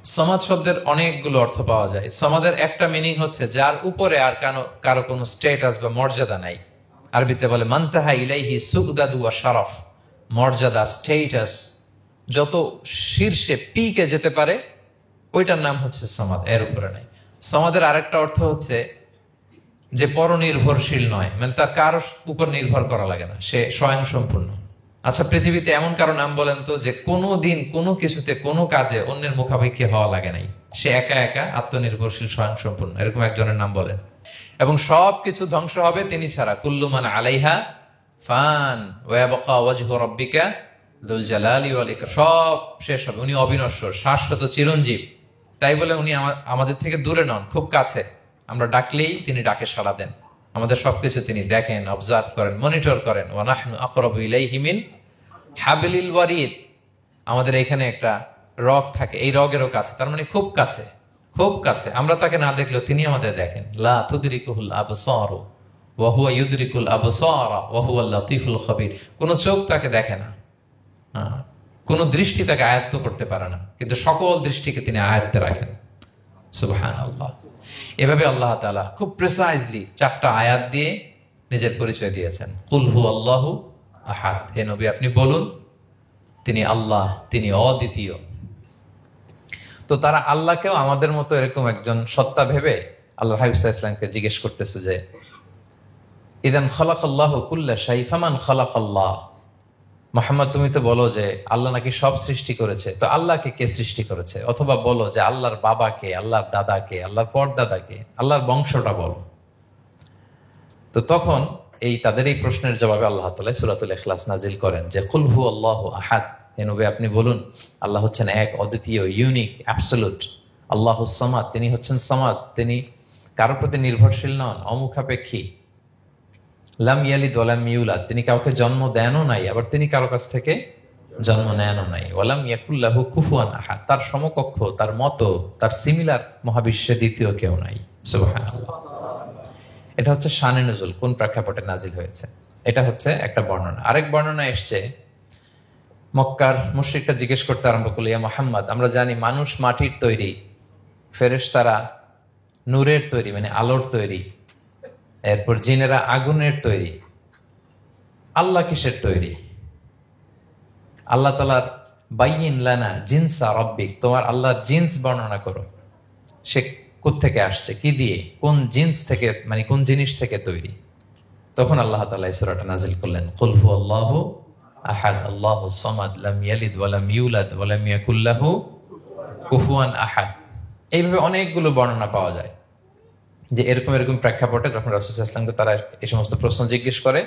সমাদ শব্দের অনেকগুলো অর্থ পাওয়া যায়। সমাদের একটা মিনিং হচ্ছে যার উপরে আর কারো কোনো স্ট্যাটাস বা মর্যাদা নাই। আরবিতে বলে মানতাহা ইলাইহি সুগদাদু ওয়া শারাফ, মর্যাদা স্ট্যাটাস যত শীর্ষে পিকে যেতে পারে ওইটার নাম হচ্ছে সমাদ, এর উপরে নাই। সমাদের আরেকটা অর্থ হচ্ছে যে পরনির্ভরশীল নয়, মানে তার কারো উপর নির্ভর করা লাগে না, সে স্বয়ংসম্পূর্ণ। আচ্ছা, পৃথিবীতে এমন কারো নাম বলেন তো যে কোনো দিন কোনো কিছুতে কোনো কাজে অন্যের মুখাপেক্ষী হওয়া লাগে নাই, সে একা একা আত্মনির্ভরশীল স্বয়ংসম্পূর্ণ, এরকম একজনের নাম বলেন। এবং সব কিছু ধ্বংস হবে তিনি ছাড়া, কুল্লু মান আলাইহা ফান ওয়া ইয়াবকা ওয়াজহু রাব্বিকা যুল জালালি ওয়াল ইকরাম, সব শেষ হবে, উনি অবিনশ্বর, শাশ্বত, চিরঞ্জীব। তাই বলে উনি আমাদের থেকে দূরে নন, খুব কাছে। আমরা ডাকলেই তিনি ডাকে সাড়া দেন, আমাদের সবকিছু তিনি দেখেন, অবজার্ভ করেন, মনিটর করেন। ওয়া নাহনু আকরাবু ইলাইহি মিন হাবলিল ওয়ারিদ, আমাদের এখানে একটা রগ থাকে, এই রগেরও কাছে, তার মানে খুব কাছে, খুব কাছে। আমরা তাকে না দেখলেও তিনি আমাদের দেখেন। লা তুদরিকুহুল আবসারু ওয়া হুয়া ইউদরিকুল আবসারা ওয়া হুয়াল লাতীফুল খবীর। কোনো চোখ তাকে দেখে না, কোনো দৃষ্টি তাকে আয়ত্ত করতে পারে না, কিন্তু সকল দৃষ্টিকে তিনি আয়ত্তে রাখেন। সুবহানাল্লাহ। এভাবে আল্লাহ তাআলা খুব প্রিসাইজলি 4টা আয়াত দিয়ে নিজের পরিচয় দিয়েছেন। কুল হু আল্লাহু আহাদ, হে নবী আপনি বলুন তিনি আল্লাহ, তিনি অদ্বিতীয়। তো তারা আল্লাহকেও আমাদের মতো এরকম একজন সত্তা ভেবে আল্লাহ হাবিব সাল্লাল্লাহু আলাইহি ওয়াসাল্লামকে জিজ্ঞেস করতেছে যে ইদান খালাকাল্লাহু কুল্লা শাই ফামান খালাকাল্লাহ, মুহাম্মদ তুমি তো বলো যে আল্লাহ নাকি সব সৃষ্টি করেছে, তো আল্লাহকে কে সৃষ্টি করেছে? অথবা বলো যে আল্লাহর বাবাকে, আল্লাহর দাদাকে, আল্লাহর পরদাদাকে, আল্লাহর বংশটা বলো। তো তখন তাদের এই প্রশ্নের জবাবে আল্লাহ তাআলা সূরাতুল ইখলাস নাজিল করেন যে কুল হু আল্লাহু আহাদ, হে নবী আপনি বলুন আল্লাহ হচ্ছেন এক, অদ্বিতীয়, ইউনিক, অ্যাবসলিউট। আল্লাহুস সামাদ, তিনি হচ্ছেন সামাদ, তিনি কারোর প্রতি নির্ভরশীল নন, অমুখাপেক্ষী। লাম ইয়ালিদ ওয়া লাম ইউলাদ, তিনি কাউকে জন্ম দেনও নাই, আবার তিনি কারো কাছ থেকে জন্ম নেনও নাই। ওয়া লাম ইয়াকুল লাহু কুফুয়ান আহাদ, তার সমকক্ষ, তার মতো, তার সিমিলার মহাবিশ্বে দ্বিতীয় কেউ নাই। সুবহানাল্লাহ। এটা হচ্ছে শানে নুজুল, কোন প্রেক্ষাপটে নাজিল হয়েছে, এটা হচ্ছে একটা বর্ণনা। আরেক বর্ণনা এসছে, মক্কার মুশরিকরা জিজ্ঞেস করতে আরম্ভ করলো, ইয়া মুহাম্মদ আমরা জানি মানুষ মাটির তৈরি, ফেরেশতারা নূরের তৈরি মানে আলোর তৈরি, এরপর জিনেরা আগুনের তৈরি, আল্লাহ কিসের তৈরি? আল্লাহ তাআলার বাইয়িন লানা জিনসা রাব্বিক, তোমার আল্লাহর জিন্স বর্ণনা করো, সে কোত্থেকে আসছে, কি দিয়ে, কোন জিন্স থেকে, মানে কোন জিনিস থেকে তৈরি? তখন আল্লাহ তাআলা এই সূরাটা নাজিল করলেন, কুল হু আল্লাহু আহাদ আল্লাহুস সামাদ লাম ইয়ালিদ ওয়া লাম ইউলাদ ওয়া লাম ইয়াকুল লাহু কুফুয়ান আহাদ। এইভাবে অনেকগুলো বর্ণনা পাওয়া যায় যে এরকম এরকম প্রেক্ষাপটে যখন রাসূল সাল্লাল্লাহু আলাইহি ওয়াসাল্লামকে তারা এই সমস্ত প্রশ্ন জিজ্ঞেস করে,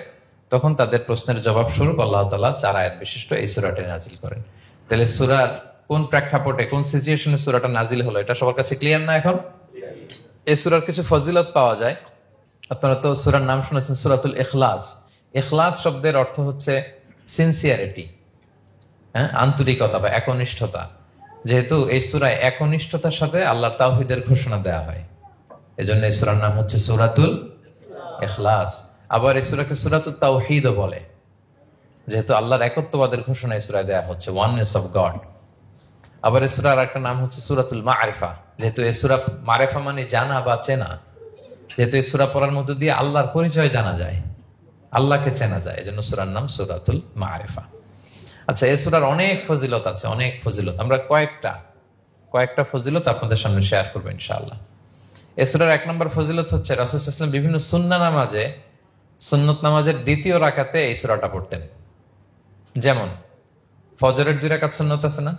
তখন তাদের প্রশ্নের জবাব স্বরূপ আল্লাহ তাআলা 4 আয়াত বিশিষ্ট এই সূরাটি নাজিল করেন। তাহলে সূরার কোন প্রেক্ষাপটে, কোন সিচুয়েশনে সূরাটা নাজিল হলো, এটা সবার কাছে ক্লিয়ার না? এখন এই সূরার কিছু ফজিলত পাওয়া যায়। আপনারা তো সূরার নাম শুনেছেন সূরাতুল ইখলাস। ইখলাস শব্দের অর্থ হচ্ছে সিনসিয়ারিটি, আন্তরিকতা বা একনিষ্ঠতা। যেহেতু এই সূরায় একনিষ্ঠতার সাথে আল্লাহর তাওহীদের ঘোষণা দেওয়া হয়, এজন্য এই সূরার নাম হচ্ছে সূরাতুল ইখলাস। আবার এই সূরাকে সূরাতুত তাওহীদও বলে, যেহেতু আল্লাহর একত্ববাদের ঘোষণা এই সূরায় দেওয়া হচ্ছে, ওয়াননেস অফ গড। আবার এই সূরার একটা নাম হচ্ছে সূরাতুল মারিফা, যেহেতু এই সূরা মারিফা মানে জানা বা চেনা, যেহেতু এই সূরা পড়ার মধ্য দিয়ে আল্লাহর পরিচয় জানা যায়, আল্লাহকে চেনা যায়, এজন্য সূরার নাম সূরাতুল মারিফা। আচ্ছা, এই সূরার অনেক ফজিলত আছে, অনেক ফজিলত। আমরা কয়েকটা ফজিলত আপনাদের সামনে শেয়ার করবো ইনশাআল্লাহ। এই সূরার 1 নম্বর ফজিলত হচ্ছে রাসূল সাল্লাল্লাহু আলাইহি ওয়াসাল্লাম বিভিন্ন সুন্নাহ নামাজে, সুন্নত নামাজের দ্বিতীয় রাকাতে এই সূরাটা পড়তেন। যেমন ফজরের 2 রাকাত সুন্নত আছে না,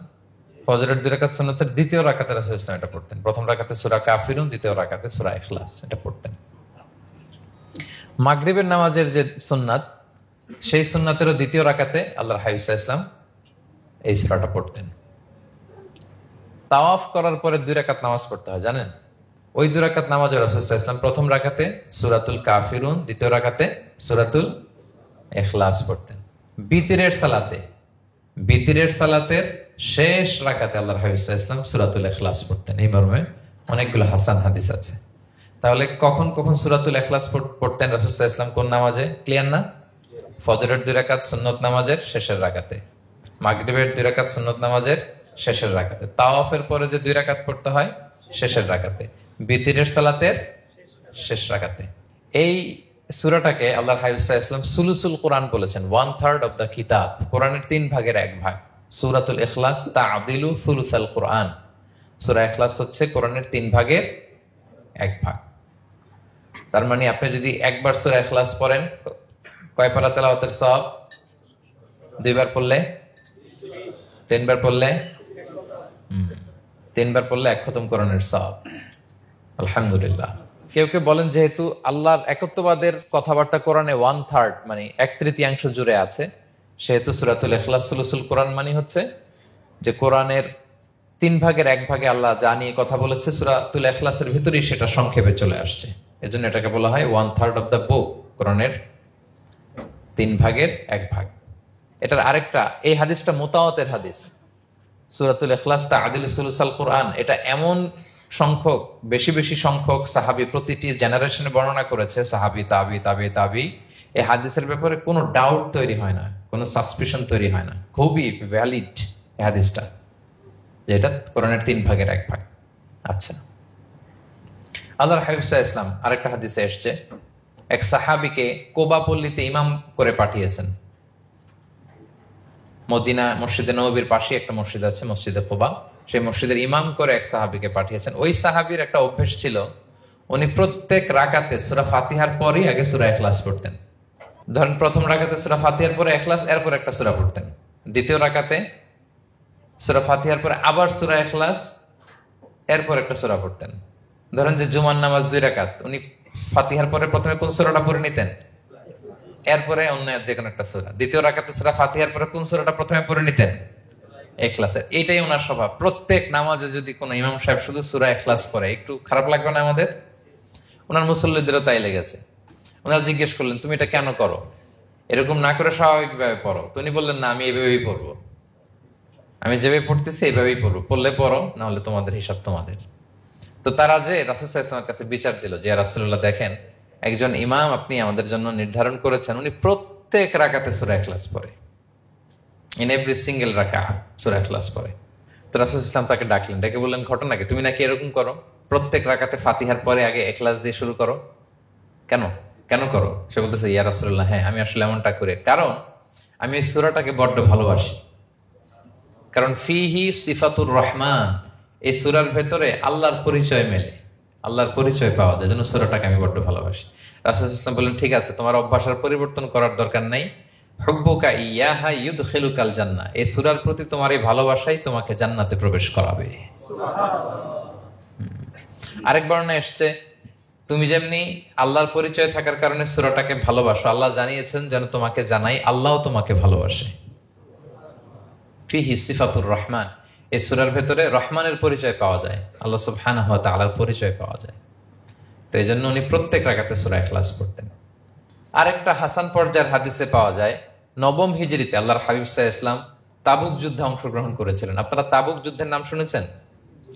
ফজরের 2 রাকাত সুন্নতের দ্বিতীয় রাকাতে রাসূল সাল্লাল্লাহু আলাইহি ওয়াসাল্লাম এটা পড়তেন। প্রথম রাকাতে সূরা কাফিরুন, দ্বিতীয় রাকাতে সূরা ইখলাস, এটা পড়তেন। মাগরিবের নামাজের যে সুন্নাত, সেই সুন্নাতেরও দ্বিতীয় রাকাতে আল্লাহর হাবিব সাল্লাল্লাহু আলাইহি ওয়াসাল্লাম এই সূরাটা পড়তেন। তাওয়াফ করার পরে 2 রাকাত নামাজ পড়তে হয়, জানেন? ওই 2 রাকাত নামাজে রাসূল সাল্লাল্লাহু আলাইহি ওয়াসাল্লাম প্রথম রাকাতে সূরাতুল কাফিরুন, দ্বিতীয় রাকাতে সূরাতুল ইখলাস পড়তেন। বিতিরের সালাতের শেষ রাকাতে আল্লাহর হাবিব সাল্লাল্লাহু আলাইহি ওয়াসাল্লাম সূরাতুল ইখলাস পড়তেন। এই মর্মে অনেকগুলো হাসান হাদিস আছে। তাহলে কখন কখন সূরাতুল ইখলাস পড়তেন রাসূল সাল্লাল্লাহু আলাইহি ওয়াসাল্লাম, কোন নামাজে? ক্লিয়ার না? ফজরের 2 রাকাত সুন্নত নামাজের শেষের রাকাতে, মাগরিবের 2 রাকাত সুন্নত নামাজের শেষের রাকাতে, তাওয়াফের পরে যে 2 রাকাত পড়তে হয় শেষের রাকাতে, বিতিরের সালাতের শেষ রাকাতে। এই সূরাটাকে আল্লাহর হাবিব সাল্লাল্লাহু আলাইহি ওয়াসাল্লাম সুলুসুল কোরআন বলেছেন, 1/3 অফ দ্য কিতাব, কোরআনের 3 ভাগের 1 ভাগ। সূরাতুল ইখলাস তা'দিলু সুলুসাল কোরআন, সূরা ইখলাস হচ্ছে কোরআনের 3 ভাগের 1 ভাগ। তার মানে আপনি যদি একবার সূরা ইখলাস পড়েন, কয় পারা তেলাওয়াতের সওয়াব? 2 বার পড়লে, 3 বার পড়লে, 3 বার পড়লে 1 খতম কোরআনের সওয়াব। আলহামদুলিল্লাহ। কেউ কেউ বলেন যেহেতু আল্লাহর একত্ববাদের কথাবার্তা কোরআনে 1/3 মানে 1/3 জুড়ে আছে, সেহেতু সূরাতুল ইখলাস সুলুসুল কোরআন মানে হচ্ছে যে কোরআনের 3 ভাগের 1 ভাগে আল্লাহ যা নিয়ে কথা বলেছে সূরাতুল ইখলাসের ভিতরেই সেটা সংক্ষেপে চলে আসছে। এজন্য এটাকে বলা হয় 1/3 অফ দ্য বুক, কোরআনের 3 ভাগের 1 ভাগ। এটার আরেকটা, এই হাদিসটা মুতাওয়াতির হাদিস, সূরাতুল ইখলাস তা'দিলু সুলুসাল কোরআন, এটা এমন সংখ্যক, বেশি বেশি সংখ্যক সাহাবী প্রতিটি জেনারেশনে বর্ণনা করেছে, সাহাবী, তাবি, তাবি, তাবি। এই হাদিসের ব্যাপারে কোনো ডাউট তৈরি হয় না, কোনো সাসপিশন তৈরি হয় না, খুবই ভ্যালিড এই হাদিসটা, যেটা কোরআনের 3 ভাগের 1 ভাগ। আচ্ছা, আল্লাহর হাবিব সাল্লাল্লাহু আলাইহি ওয়াসাল্লাম আরেকটা হাদিসে এসেছে, এক সাহাবীকে কোবা পল্লীতে ইমাম করে পাঠিয়েছেন। মদিনা মসজিদে নববীর পাশে একটা মসজিদ আছে, মসজিদে কোবা, সেই মসজিদের ইমাম করে এক সাহাবীকে পাঠিয়েছেন। ওই সাহাবীর একটা অভ্যেস ছিল, উনি প্রত্যেক রাকাতে সূরা ফাতিহার পরেই আগে সূরা ইখলাস পড়তেন। ধরেন প্রথম রাকাতে সূরা ফাতিহার পরে ইখলাস, এরপর একটা সূরা পড়তেন। দ্বিতীয় রাকাতে সূরা ফাতিহার পরে আবার সূরা ইখলাস, এরপর একটা সূরা পড়তেন। ধরেন যে জুমার নামাজ 2 রাকাত, উনি ফাতিহার পরে প্রথমে কোন সূরাটা পড়ে নিতেন, এরপরে অন্য যে কোনো একটা সূরা। দ্বিতীয় রাকাতে সূরা ফাতিহার পরে কোন সূরাটা প্রথমে পড়ে নিতেন? ইখলাসের। এটাই ওনার স্বভাব। প্রত্যেক নামাজে যদি কোনো ইমাম সাহেব শুধু সূরা ইখলাস পড়ে, একটু খারাপ লাগবে না আমাদের? ওনার মুসল্লিদেরও তাই লেগেছে। ওনারা জিজ্ঞেস করলেন, তুমি এটা কেন করো? এরকম না করে স্বাভাবিকভাবে পড়ো। তো উনি বললেন, না, আমি এইভাবেই পড়বো, আমি যেভাবে পড়তেছি এইভাবেই পড়বো, পড়লে পড়ো, না হলে তোমাদের হিসাব তোমাদের। তো তারা যে রাসূল সাল্লাল্লাহু আলাইহি ওয়াসাল্লামের কাছে বিচার দিল যে, ইয়া রাসূলুল্লাহ, দেখেন একজন ইমাম আপনি আমাদের জন্য নির্ধারণ করেছেন, উনি প্রত্যেক রাকাতে সূরা ইখলাস পড়ে, ইন এভরি সিঙ্গেল রাকা সূরা ইখলাস পড়ে। তো রাসূল সাল্লাল্লাহু আলাইহি ওয়াসাল্লাম তাকে ডাকলেন, ডেকে বললেন, ঘটনা কি? তুমি নাকি এরকম করো, প্রত্যেক রাকাতে ফাতিহার পরে আগে ইখলাস দিয়ে শুরু করো, কেন কেন করো? সে বলতেছে, ইয়া রাসূলুল্লাহ, হ্যাঁ আমি আসলে এমনটা করে, কারণ আমি এই সূরাটাকে বড্ড ভালোবাসি। কারণ ফিহি সিফাতুর রহমান, এই সূরার ভেতরে আল্লাহর পরিচয় মেলে, আল্লাহর পরিচয় পাওয়া যায়, যেন সূরাটাকে আমি বড্ড ভালোবাসি। রাসূল সাল্লাল্লাহু আলাইহি ওয়াসাল্লাম বললেন, ঠিক আছে, তোমার অভ্যাসের পরিবর্তন করার দরকার নাই, হুব্বুকা ইয়াহা ইউদখিলুকাল জান্নাহ, এই সূরার প্রতি তোমার এই ভালোবাসাই তোমাকে জান্নাতে প্রবেশ করাবে। আরেক বর্ণনায় এসেছে, তুমি যেমনি আল্লাহর পরিচয় থাকার কারণে সূরাটাকে ভালোবাসো, আল্লাহ জানিয়েছেন যেন তোমাকে জানাই আল্লাহও তোমাকে ভালোবাসে। ফিহি সিফাতুর রহমান, এই সূরার ভেতরে রহমানের পরিচয় পাওয়া যায়, আল্লাহ সুবহানাহু ওয়া তাআলার পরিচয় পাওয়া যায়। তো এই জন্য উনি প্রত্যেক রাকাতে সূরা ইখলাস পড়তেন। আরেকটা হাসান পর্যায়ের হাদিসে পাওয়া যায়, 9ম হিজরিতে আল্লাহর হাবিব সাল্লাল্লাহু আলাইহি ওয়াসাল্লাম তাবুক যুদ্ধে অংশগ্রহণ করেছিলেন। আপনারা তাবুক যুদ্ধের নাম শুনেছেন?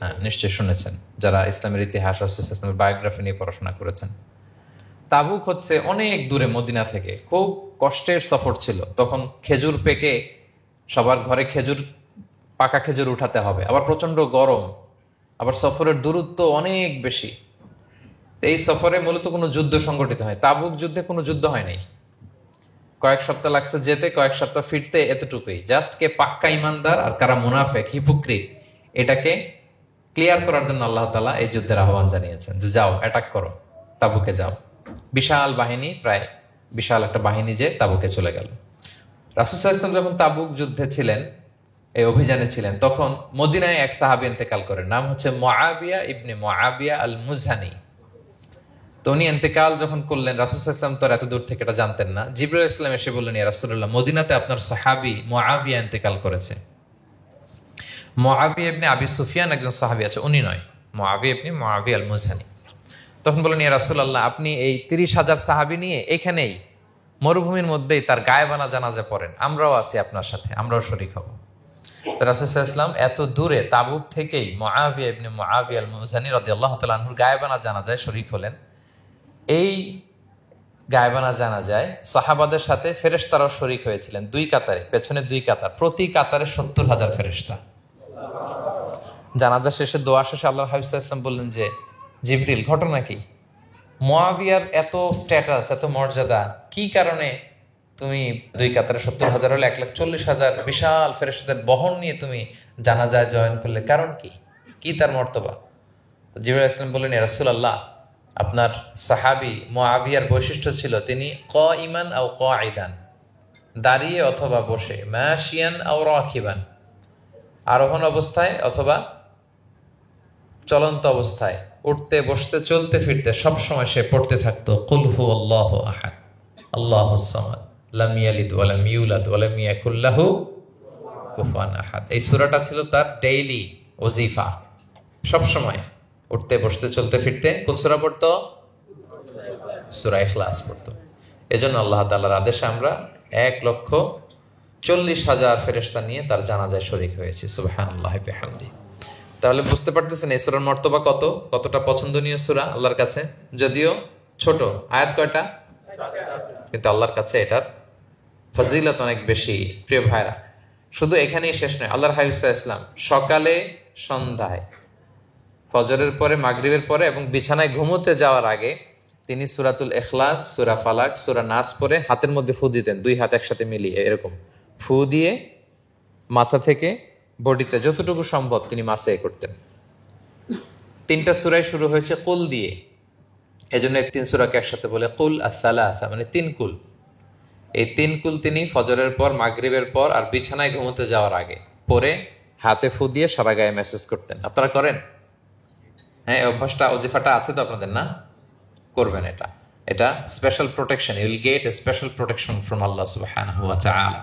হ্যাঁ, নিশ্চয়ই শুনেছেন, যারা ইসলামের ইতিহাস, ইসলামের বায়োগ্রাফি নিয়ে পড়াশোনা করেছেন। তাবুক হচ্ছে অনেক দূরে মদিনা থেকে, খুব কষ্টের সফর ছিল। তখন খেজুর পেকে সবার ঘরে খেজুর, পাকা খেজুর উঠাতে হবে, আবার প্রচন্ড গরম, আবার সফরের দূরত্ব অনেক বেশি। এই সফরে মূলত কোনো যুদ্ধ সংগঠিত হয়, তাবুক যুদ্ধে কোনো যুদ্ধ হয় নাই। কয়েক সপ্তাহ লাগছে যেতে, কয়েক সপ্তাহ ফিরতে, এতটুকুই। জাস্ট কে পাক্কা ইমানদার আর কারা মুনাফেক, হিপোক্রিট, এটাকে ক্লিয়ার করার জন্য আল্লাহ তাআলা এই যুদ্ধের আহ্বান জানিয়েছেন যে যাও, অ্যাটাক করো, তাবুকে যাও। বিশাল বাহিনী, প্রায় বিশাল একটা বাহিনী যে তাবুকে চলে গেল। রাসূল সাল্লাল্লাহু আলাইহি ওয়াসাল্লাম যখন তাবুক যুদ্ধে ছিলেন, এই অভিযানে ছিলেন, তখন মদিনায় এক সাহাবী ইন্তেকাল করেন, নাম হচ্ছে মুআবিয়া ইবনে মুআবিয়া আল মুজহানি। তো উনি ইন্তেকাল যখন করলেন, রাসূল সাল্লাল্লাহু আলাইহি ওয়াসাল্লাম তো এত দূর থেকে এটা জানতেন না। জিবরাইল আলাইহিস সালাম এসে বললেন, ইয়া রাসূলুল্লাহ, মদিনাতে আপনার সাহাবী মুআবিয়া ইন্তেকাল করেছে। মুআবিয়া ইবনে আবি সুফিয়ান একজন সাহাবী আছে, উনি নয়, মুআবিয়া ইবনে মুআবিয়া আল মুজহানি। তখন বললেন, ইয়া রাসূলুল্লাহ, আপনি এই 30,000 সাহাবী নিয়ে এখানেই মরুভূমির মধ্যেই তার গায়েবানা জানাজা পড়েন, আমরাও আছি আপনার সাথে, আমরাও শরীক হব। রাসূল সাল্লাল্লাহু আলাইহি ওয়াসাল্লাম এত দূরে তাবুক থেকেই মুআবিয়া ইবনে মুআবিয়া আল মুজহানি রাদিয়াল্লাহু তাআলা আনহুর গায়েবানা জানাজায় শরীক হলেন। এই গায়েবানা জানাজায় সাহাবাদের সাথে ফেরেশতারাও শরীক হয়েছিলেন, 2 কাতারে, পেছনে 2 কাতার, প্রতি কাতারে 70,000 ফেরেশতা। জানাজা শেষে দোয়া শেষে আল্লাহর হাবিব সাল্লাল্লাহু আলাইহি ওয়াসাল্লাম বললেন যে জিবরিল, ঘটনা কি? মুআবিয়ার এত স্ট্যাটাস, এত মর্যাদা, কি কারণে তুমি 2 কাতারে 70,000 হলে 1,40,000 বিশাল ফেরেশতাদের বহন নিয়ে তুমি জানাজায় জয়েন করলে, কারণ কি? কি তার মর্তবা? তো জিবরাইল আলাইহিস সালাম বললেন, ইয়া রাসূলুল্লাহ, আপনার সাহাবী মুআবিয়ার বৈশিষ্ট্য ছিল তিনি কাইমান আও কাঈদান, দাঁড়িয়ে অথবা বসে, মাশিয়ান আও রাকিবান, আরোহণ অবস্থায় অথবা চলন্ত অবস্থায়, উঠতে বসতে চলতে ফিরতে সব সময় সে পড়তে থাকতো কুল হুয়াল্লাহু আহাদ আল্লাহুস সামাদ লাম ইয়ালিদ ওয়া লাম ইউলাদ ওয়া লাম ইয়াকুল লাহু কুফুয়ান আহাদ। এই সূরাটা ছিল তার ডেইলি ওজিফা, সব সময় উঠতে বসতে চলতে ফিরতে কোন সূরা পড়তো? সূরা ইখলাস পড়তো। এজন্য আল্লাহ তাআলার আদেশে আমরা 1,40,000 ফেরেশতা নিয়ে তার জানাজায় শরীক হয়েছি। সুবহানাল্লাহি ওয়া বিহামদিহি। তাহলে বুঝতে পারতেছেন এই সূরার মর্তবা কতটা পছন্দনীয় সূরা আল্লাহর কাছে। যদিও ছোট আয়াত, কয়টা? কিন্তু আল্লাহর কাছে এটার ফজিলত অনেক বেশি। প্রিয় ভাইরা, শুধু এখানেই শেষ নয়, আল্লাহর হাবিব সাল্লাল্লাহু আলাইহি ওয়াসাল্লাম সকালে, সন্ধ্যায়, ফজরের পরে, মাগরিবের পরে এবং বিছানায় ঘুমোতে যাওয়ার আগে তিনি সূরাতুল ইখলাস, সূরা ফালাক, সূরা নাস পড়ে হাতের মধ্যে ফু দিতেন, 2 হাত একসাথে মিলিয়ে এরকম ফু দিয়ে মাথা থেকে বডিতে যতটুকু সম্ভব তিনি মাসে করতেন। 3টা সূরাই শুরু হয়েছে কুল দিয়ে, এজন্য 3 সূরাকে একসাথে বলে কুল আস-সালাসা, মানে 3 কুল। এই 3 কুল তিনি ফজরের পর, মাগরিবের পর আর বিছানায় ঘুমোতে যাওয়ার আগে পরে হাতে ফু দিয়ে সারা গায়ে মেসেজ করতেন। আপনারা করেন? হ্যাঁ, এই অভ্যাসটা, ওজিফাটা আছে তো আপনাদের? না, করবেন। এটা special protection, you will get a special protection from Allah সুবহানাহু ওয়া তাআলা।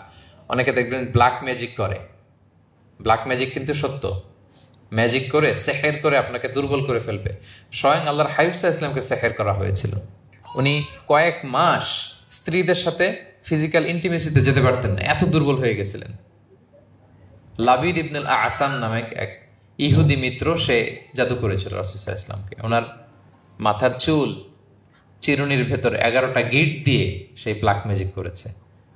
অনেকে দেখবেন ব্ল্যাক ম্যাজিক করে। ব্ল্যাক ম্যাজিক কিন্তু সত্য, ম্যাজিক করে, সেহের করে আপনাকে দুর্বল করে ফেলবে। স্বয়ং আল্লাহর হাবিব সাল্লাল্লাহু আলাইহি ওয়াসাল্লামকে সেহের করা হয়েছিল। উনি কয়েক মাস স্ত্রীদের সাথে ফিজিক্যাল ইন্টিমেসিতে যেতে পারতেন না, এত দুর্বল হয়ে গেছিলেন। লাবিদ ইবনুল আসাম নামে এক ইহুদি মিত্র, সে জাদু করেছিল রাসূল সাল্লাল্লাহু আলাইহি ওয়াসাল্লামকে। ওনার মাথার চুল, চিরুনির ভেতর 11টা গিট দিয়ে সেই ব্ল্যাক ম্যাজিক করেছে।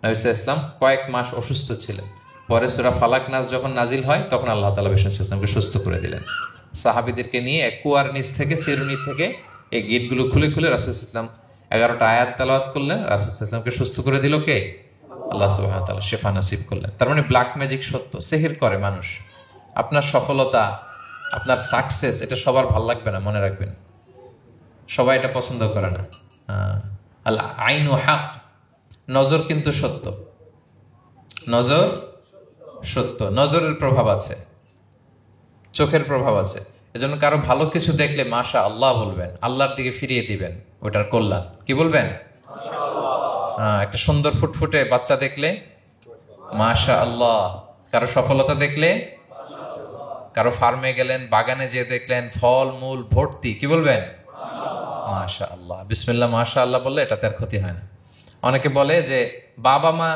নবী সাল্লাল্লাহু আলাইহি ওয়াসাল্লাম কয়েক মাস অসুস্থ ছিলেন। পরে সূরা ফালাক নাস যখন নাজিল হয় তখন আল্লাহ তাআলা রাসূল সাল্লাল্লাহু আলাইহি ওয়াসাল্লামকে সুস্থ করে দিলেন। সাহাবীদেরকে নিয়ে এক কুয়ার নিচ থেকে, চিরুনি থেকে এই গিটগুলো খুলে খুলে রাসূল সাল্লাল্লাহু আলাইহি ওয়াসাল্লাম 11টা আয়াত তেলাওয়াত করলেন। রাসূল সাল্লাল্লাহু আলাইহি ওয়াসাল্লামকে সুস্থ করে দিল কে? আল্লাহ সুবহানাহু ওয়া তাআলা শিফা নসিব করলেন। তার মানে ব্ল্যাক ম্যাজিক সত্য, সিহির করে মানুষ। আপনার সফলতা, আপনার সাকসেস, এটা সবার ভাল লাগবে না, মনে রাখবেন। সবাই এটা পছন্দ করে না। আল আইনু হক, নজর কিন্তু সত্য, নজর সত্য, নজরের প্রভাব আছে, চোখের প্রভাব আছে। এজন্য কারো ভালো কিছু দেখলে মাশা আল্লাহ বলবেন, আল্লাহর দিকে ফিরিয়ে দিবেন ওটার কল্যাণ। কি বলবেন? একটা সুন্দর ফুটফুটে বাচ্চা দেখলে মাশা আল্লাহ, কারো সফলতা দেখলে, কারো ফার্মে গেলেন, বাগানে যেয়ে দেখলেন ফল মূল ভর্তি, কি বলবেন? মাশা আল্লাহ, বিসমিল্লাহ মাশা আল্লাহ বললে এটাতে আর ক্ষতি হয় না। অনেকে বলে যে বাবা মা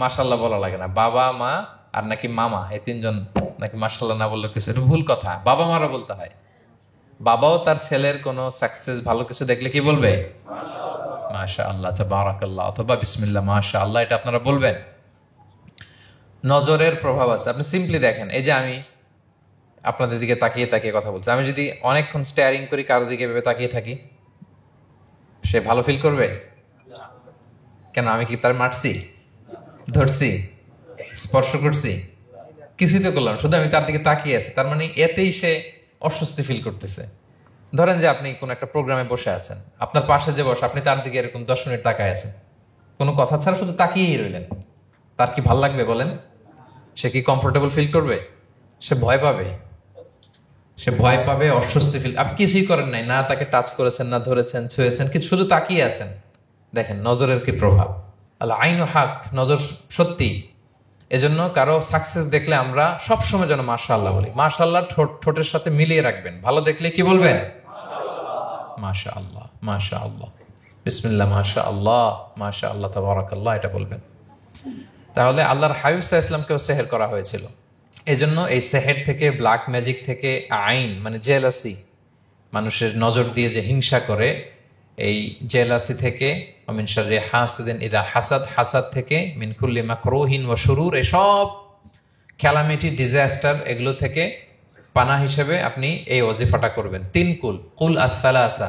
মাশাআল্লাহ বলা লাগে না, বাবা মা আর নাকি মামা, এই 3 জন নাকি মাশাআল্লাহ না বললে কিছু, এটা ভুল কথা। বাবা মারও বলতে হয়। বাবাও তার ছেলের কোনো সাকসেস, ভালো কিছু দেখলে কি বলবে? মাশা আল্লাহ, তাবারাকাল্লাহ, অথবা বিসমিল্লাহ মাশা আল্লাহ, এটা আপনারা বলবেন। নজরের প্রভাব আছে। আপনি সিম্পলি দেখেন, এই যে আমি আপনাদের দিকে তাকিয়ে তাকিয়ে কথা বলছি, আমি যদি অনেকক্ষণ স্টেয়ারিং করি, কারো দিকে ভেবে তাকিয়ে থাকি, সে ভালো ফিল করবে? কেন? আমি কি তার মারছি, ধরছি, স্পর্শ করছি? কিছুই তো করলাম, শুধু আমি তার দিকে তাকিয়ে আছি। তার মানে এতেই সে অস্বস্তি ফিল করতেছে। ধরেন যে আপনি কোন একটা প্রোগ্রামে বসে আছেন, আপনার পাশে যে বসে, আপনি তার দিকে এরকম 10 মিনিট তাকায় আছেন, কোনো কথা ছাড়া শুধু তাকিয়েই রইলেন, তার কি ভাল লাগবে বলেন? সে কি কমফোর্টেবল ফিল করবে? সে ভয় পাবে, সে ভয় পাবে, অস্বস্তি ফিল। আপনি কিছুই করেন নাই, না তাকে টাচ করেছেন, না ধরেছেন, ছুঁয়েছেন, কিন্তু শুধু তাকিয়ে আছেন। দেখেন নজরের কি প্রভাব। আল্লাহ আইনু হক, নজর সত্যি। এজন্য কারো সাকসেস দেখলে আমরা সবসময় যেন মাশাআল্লাহ বলি। মাশাআল্লাহ ঠোঁটের সাথে মিলিয়ে রাখবেন। ভালো দেখলে কি বলবেন? মাশাআল্লাহ, মাশাআল্লাহ, বিসমিল্লাহ মাশাআল্লাহ, মাশাআল্লাহ, তাবারাকাল্লাহ, এটা বলবেন। তাহলে আল্লাহর হাবিব সাল্লাল্লাহু আলাইহি ওয়াসাল্লামকেও সেহের করা হয়েছিল। এজন্য এই সেহের থেকে, ব্ল্যাক ম্যাজিক থেকে, আইন মানে জেলাসি, মানুষের নজর দিয়ে যে হিংসা করে, এই জেলাসি থেকে, মিন শাররি হাসিদিন ইযা হাসাদ, হাসাদ থেকে, মিন কুল্লি মাকরুহিন ওয়া শুরুর, এই সব ক্যালামিটি, ডিজাস্টার, এগুলো থেকে পানা হিসেবে আপনি এই ওয়াজিফাটা করবেন। 3 কুল, কুল আস-সালাসা,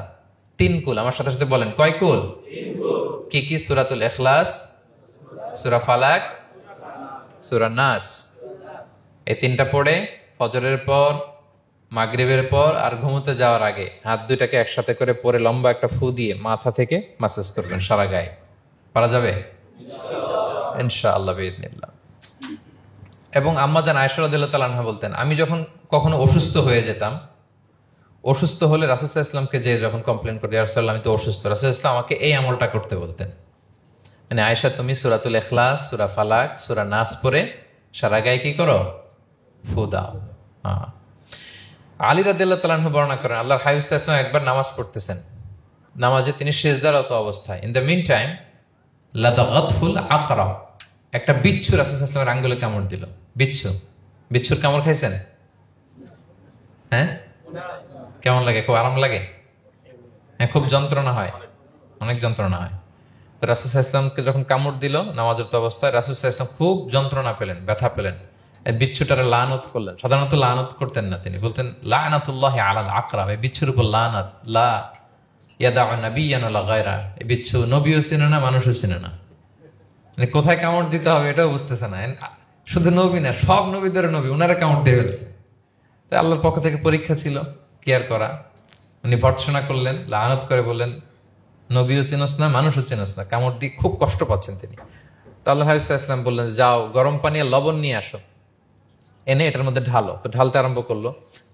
3 কুল। আমার সাথে সাথে বলেন কয় কুল? কি কি? সূরাতুল ইখলাস, সূরা ফালাক, সূরা নাস। এই 3টা পড়ে ফজরের পর, মাগরিবের পর আর ঘুমোতে যাওয়ার আগে হাত দুইটাকে একসাথে করে পরে লম্বা একটা ফু দিয়ে মাথা থেকে মাসাজ করবেন সারা গায়ে। পারা যাবে ইনশাআল্লাহ বিইذنিল্লাহ। এবং আম্মা জান আয়েশা রাদিয়াল্লাহু তাআলা আনহা বলতেন, আমি যখন কখনো অসুস্থ হয়ে যেতাম, অসুস্থ হলে রাসূল সাল্লাল্লাহু আলাইহি ওয়াসাল্লামকে যে যখন কমপ্লেন করি, ইয়া রাসূলুল্লাহ আমি তো অসুস্থ, রাসূল সাল্লাল্লাহু আলাইহি ওয়াসাল্লাম আমাকে এই আমলটা করতে বলতেন। মানে আয়েশা, তুমি সূরাতুল ইখলাস, সূরা ফালাক, সূরা নাস পড়ে সারা গায়ে কি করো? ফু দাও। হ্যাঁ। আলী রাদিয়াল্লাহু তাআলা আনহু বর্ণনা করেন, আল্লাহর হাবিব সাল্লাল্লাহু আলাইহি ওয়াসাল্লাম একবার নামাজ পড়তেছেন, নামাজে তিনি সিজদারত অবস্থায়, ইন দ্য মিন টাইম লাদাগাতহুল আকরা, একটা বিচ্ছু রাসূল সাল্লাল্লাহু আলাইহি ওয়াসাল্লামের আঙ্গুলে কামড় দিল। বিচ্ছুর কামড় খাইছেন? হ্যাঁ, কেমন লাগে? খুব আরাম লাগে? হ্যাঁ, খুব যন্ত্রণা হয়, অনেক যন্ত্রণা হয়। তো রাসূল সাল্লাল্লাহু আলাইহি ওয়াসাল্লামকে যখন কামড় দিল নামাজের অবস্থায়, রাসূল সাল্লাল্লাহু আলাইহি ওয়াসাল্লাম খুব যন্ত্রণা পেলেন, ব্যথা পেলেন। এই বিচ্ছুটারে লানত করলেন। সাধারণত লানত করতেন না, তিনি বলতেন লানাতুল্লাহি আলাল আকরা, এই বিচ্ছুর উপর লানাত, লা ইয়াদাউ নাবিয়্যান ওয়ালা গায়রা। এই বিচ্ছু নবীও চিনে না, মানুষও চিনে না, মানে কোথায় কামড় দিতে হবে এটাও বুঝতেছে না। শুধু নবী না, সব নবীদের নবী, উনারা কামড় দিয়ে ফেলছে। তাই আল্লাহর পক্ষ থেকে পরীক্ষা ছিল, কেয়ার করা। উনি ভর্ৎসনা করলেন, লানত করে বললেন, নবীও চিনস না, মানুষও চিনস না, কামড় দিয়ে খুব কষ্ট পাচ্ছেন তিনি। তো আল্লাহ হাবিব সাল্লাল্লাহু আলাইহি ওয়াসাল্লাম বললেন, যাও গরম পানি আর লবণ নিয়ে আসো, এনে এটার মধ্যে ঢালো। তো ঢালতে আরম্ভ করলো।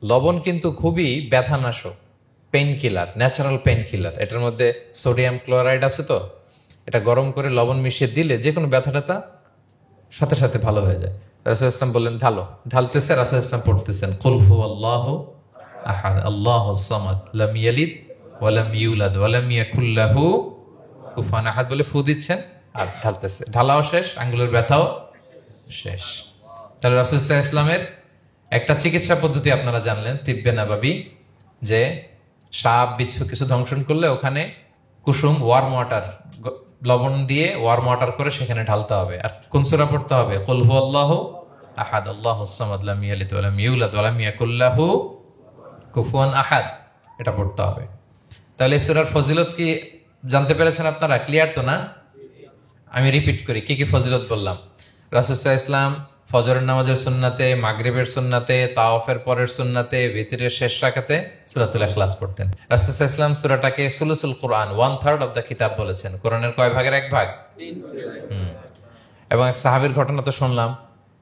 লবণ কিন্তু খুবই ব্যথানাশক, painkiller, natural painkiller. এটার মধ্যে সোডিয়াম ক্লোরাইড আছে, তো এটা গরম করে লবণ মিশিয়ে দিলে যে কোনো ব্যথা ট্যাথা সাথে সাথে ভালো হয়ে যায়। রাসূল ইসলাম বললেন ঢালো। ঢালতেছে, রাসূল ইসলাম পড়তেছেন কুল হুয়াল্লাহু আহাদ আল্লাহুস সামাদ লাম ইয়ালিদ ওয়া লাম ইউলাদ ওয়া লাম ইয়াকুল লাহু কুফুয়ান আহাদ বলে ফু দিচ্ছেন আর ঢালতেছে। ঢালাও শেষ, আঙ্গুলের ব্যথাও শেষ। তাহলে রাসূল সাল্লাল্লাহু আলাইহি ওয়াসাল্লামের একটা চিকিৎসা পদ্ধতি আপনারা জানলেন, তিব্বে নাবাবী, যে সাপ বিচ্ছু কিছু ধ্বংসন করলে ওখানে কুসুম, ওয়ার্ম ওয়াটার, লবণ দিয়ে ওয়ার্ম ওয়াটার করে সেখানে ঢালতে হবে। আর কোন সূরা পড়তে হবে? কুল হুয়াল্লাহু আহাদ আল্লাহুস সামাদ লাম ইয়ালিদ ওয়া লাম ইউলাদ ওয়া লাম ইয়াকুল লাহু কুফুয়ান আহাদ, এটা পড়তে হবে। তাহলে এই সূরার ফজিলত কি জানতে পেরেছেন আপনারা? ক্লিয়ার তো না? আমি রিপিট করি কি কি ফজিলত বললাম। রাসূল সাল্লাল্লাহু আলাইহি ওয়াসাল্লাম ফজরের নামাজের সুন্নাতে, মাগরিবের সুন্নাতে, তাওয়াফের পরের সুন্নাতে, ভিতরের শেষ রাকাতে সূরাতুল ইখলাস পড়তেন। রাসূল সাল্লাল্লাহু আলাইহি ওয়াসাল্লাম সূরাটাকে সুলুসুল কোরআন, 1/3 অফ দ্য কিতাব বলেছেন। কোরআনের কয় ভাগের 1 ভাগ? এবং এক সাহাবীর ঘটনা তো শুনলাম,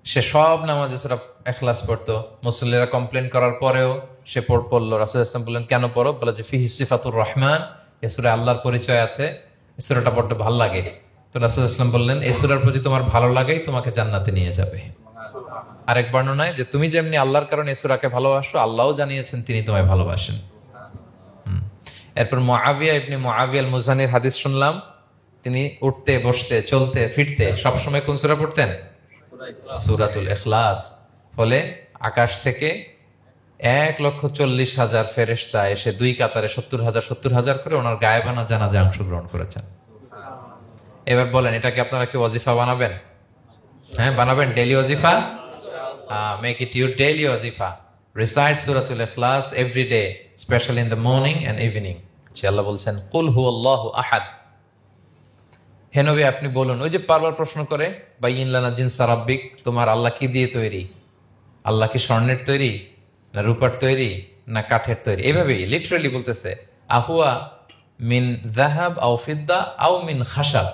সে সব নামাজে সূরা ইখলাস পড়তো। মুসল্লিরা কমপ্লেন করার পরেও সে পড়লো। রাসূল সাল্লাল্লাহু আলাইহি ওয়াসাল্লাম বললেন, কেন পড়ো? বলে যে ফিহি সিফাতুর রহমান, এই সূরায় আল্লাহর পরিচয় আছে, এই সূরাটা পড়তে ভালো লাগে। তো রাসূল সাল্লাল্লাহু আলাইহি ওয়াসাল্লাম বললেন, এই সূরার প্রতি তোমার ভালো লাগেই তোমাকে জান্নাতে নিয়ে যাবে। আরেক বর্ণনায় যে তুমি যেমনি আল্লাহর কারণে সূরাকে ভালোবাসো, আল্লাহও জানিয়েছেন তিনি তোমায় ভালোবাসেন। এরপর মুআবিয়া ইবনে মুআবিয়া আল মুজানির হাদিস শুনলাম, তিনি উঠতে বসতে চলতে ফিরতে সবসময় কোন সূরা পড়তেন? সূরাতুল ইখলাস। ফলে আকাশ থেকে 1,40,000 ফেরেশতা এসে 2 কাতারে 70,000 করে ওনার গায়েবানা জানাজায় অংশগ্রহণ করেছেন। এবার বলেন, এটাকে আপনারা কি ওয়াজিফা বানাবেন? হ্যাঁ, বানাবেন। ডেইলি ওয়াজিফা, make it your daily wazifa. Recite Suratul Ikhlas every day, especially in the morning and evening. আল্লাহ বলছেন কুল হুয়াল্লাহু আহাদ। হে নবী আপনি বলুন, ওই যে বারবার প্রশ্ন করে বাইয়িন লানা জিনসা রাব্বিক, তোমার আল্লাহ কি দিয়ে তৈরি? আল্লাহ কি স্বর্ণের তৈরি, না রূপার তৈরি, না কাঠের তৈরি? এইভাবেই লিটারালি বলতেছে, আহুয়া মিন যাহাব আও ফিদ্দা আও মিন খাশাব।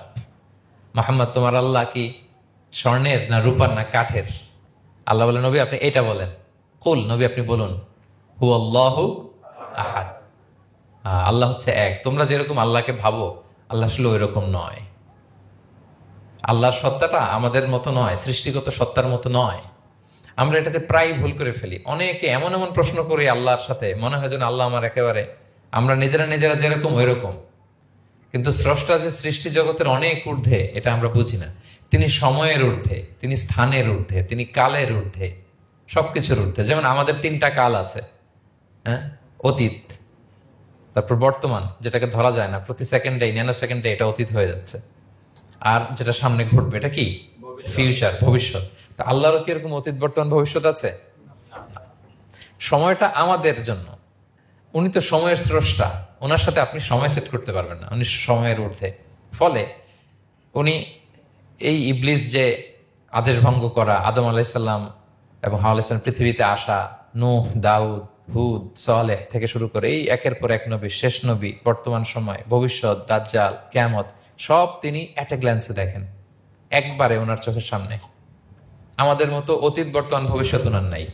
মুহাম্মদ তোমার আল্লাহ কি স্বর্ণের, না রূপার, না কাঠের? আল্লাহ বলেন নবী আপনি এটা বলেন। কুল, নবী আপনি বলুন হুয়াল্লাহু আহাদ, আল্লাহ হচ্ছে এক। তোমরা যেরকম আল্লাহকে ভাবো, আল্লাহ আসলে ওই রকম নয়। আল্লাহর সত্তাটা আমাদের মতো নয়, সৃষ্টিগত সত্তার মতো নয়। আমরা এটাতে প্রায় ভুল করে ফেলি। অনেকে এমন এমন প্রশ্ন করি আল্লাহর সাথে, মনে হয় যেন আল্লাহ আমার একেবারে, আমরা নিজেরা যেরকম ওই রকম। কিন্তু স্রষ্টা যে সৃষ্টি জগতের অনেক ঊর্ধ্বে, এটা আমরা বুঝি না। তিনি সময়ের ঊর্ধ্বে, তিনি স্থানের ঊর্ধ্বে, তিনি কালের ঊর্ধ্বে, সবকিছুর ঊর্ধ্বে। যেমন আমাদের 3টা কাল আছে, হ্যাঁ, অতীত, তারপর বর্তমান, যেটাকে ধরা যায় না, প্রতি সেকেন্ডে, ন্যানো সেকেন্ডে এটা অতীত হয়ে যাচ্ছে। আর যেটা সামনে ঘটবে এটা কি? ফিউচার, ভবিষ্যৎ। তা আল্লাহরও কি এরকম অতীত বর্তমান ভবিষ্যৎ আছে? সময়টা আমাদের জন্য, উনি তো সময়ের স্রষ্টা, ওনার সাথে আপনি সময় সেট করতে পারবেন না, উনি সময়ের ঊর্ধ্বে। ফলে উনি এই ইবলিস যে আদেশ ভঙ্গ করা, আদম আলাইসাল্লাম এবং হাওয়া আলাইসাল্লাম পৃথিবীতে আসা, নূহ, দাউদ, হুদ, সালেহ থেকে শুরু করে এই একের পর এক নবী, শেষ নবী, বর্তমান সময়, ভবিষ্যৎ, দাজ্জাল, কিয়ামত, সব তিনি অ্যাট এ গ্ল্যান্সে দেখেন, একবারে ওনার চোখের সামনে। আমাদের মতো অতীত বর্তমান ভবিষ্যৎ ওনার নাই।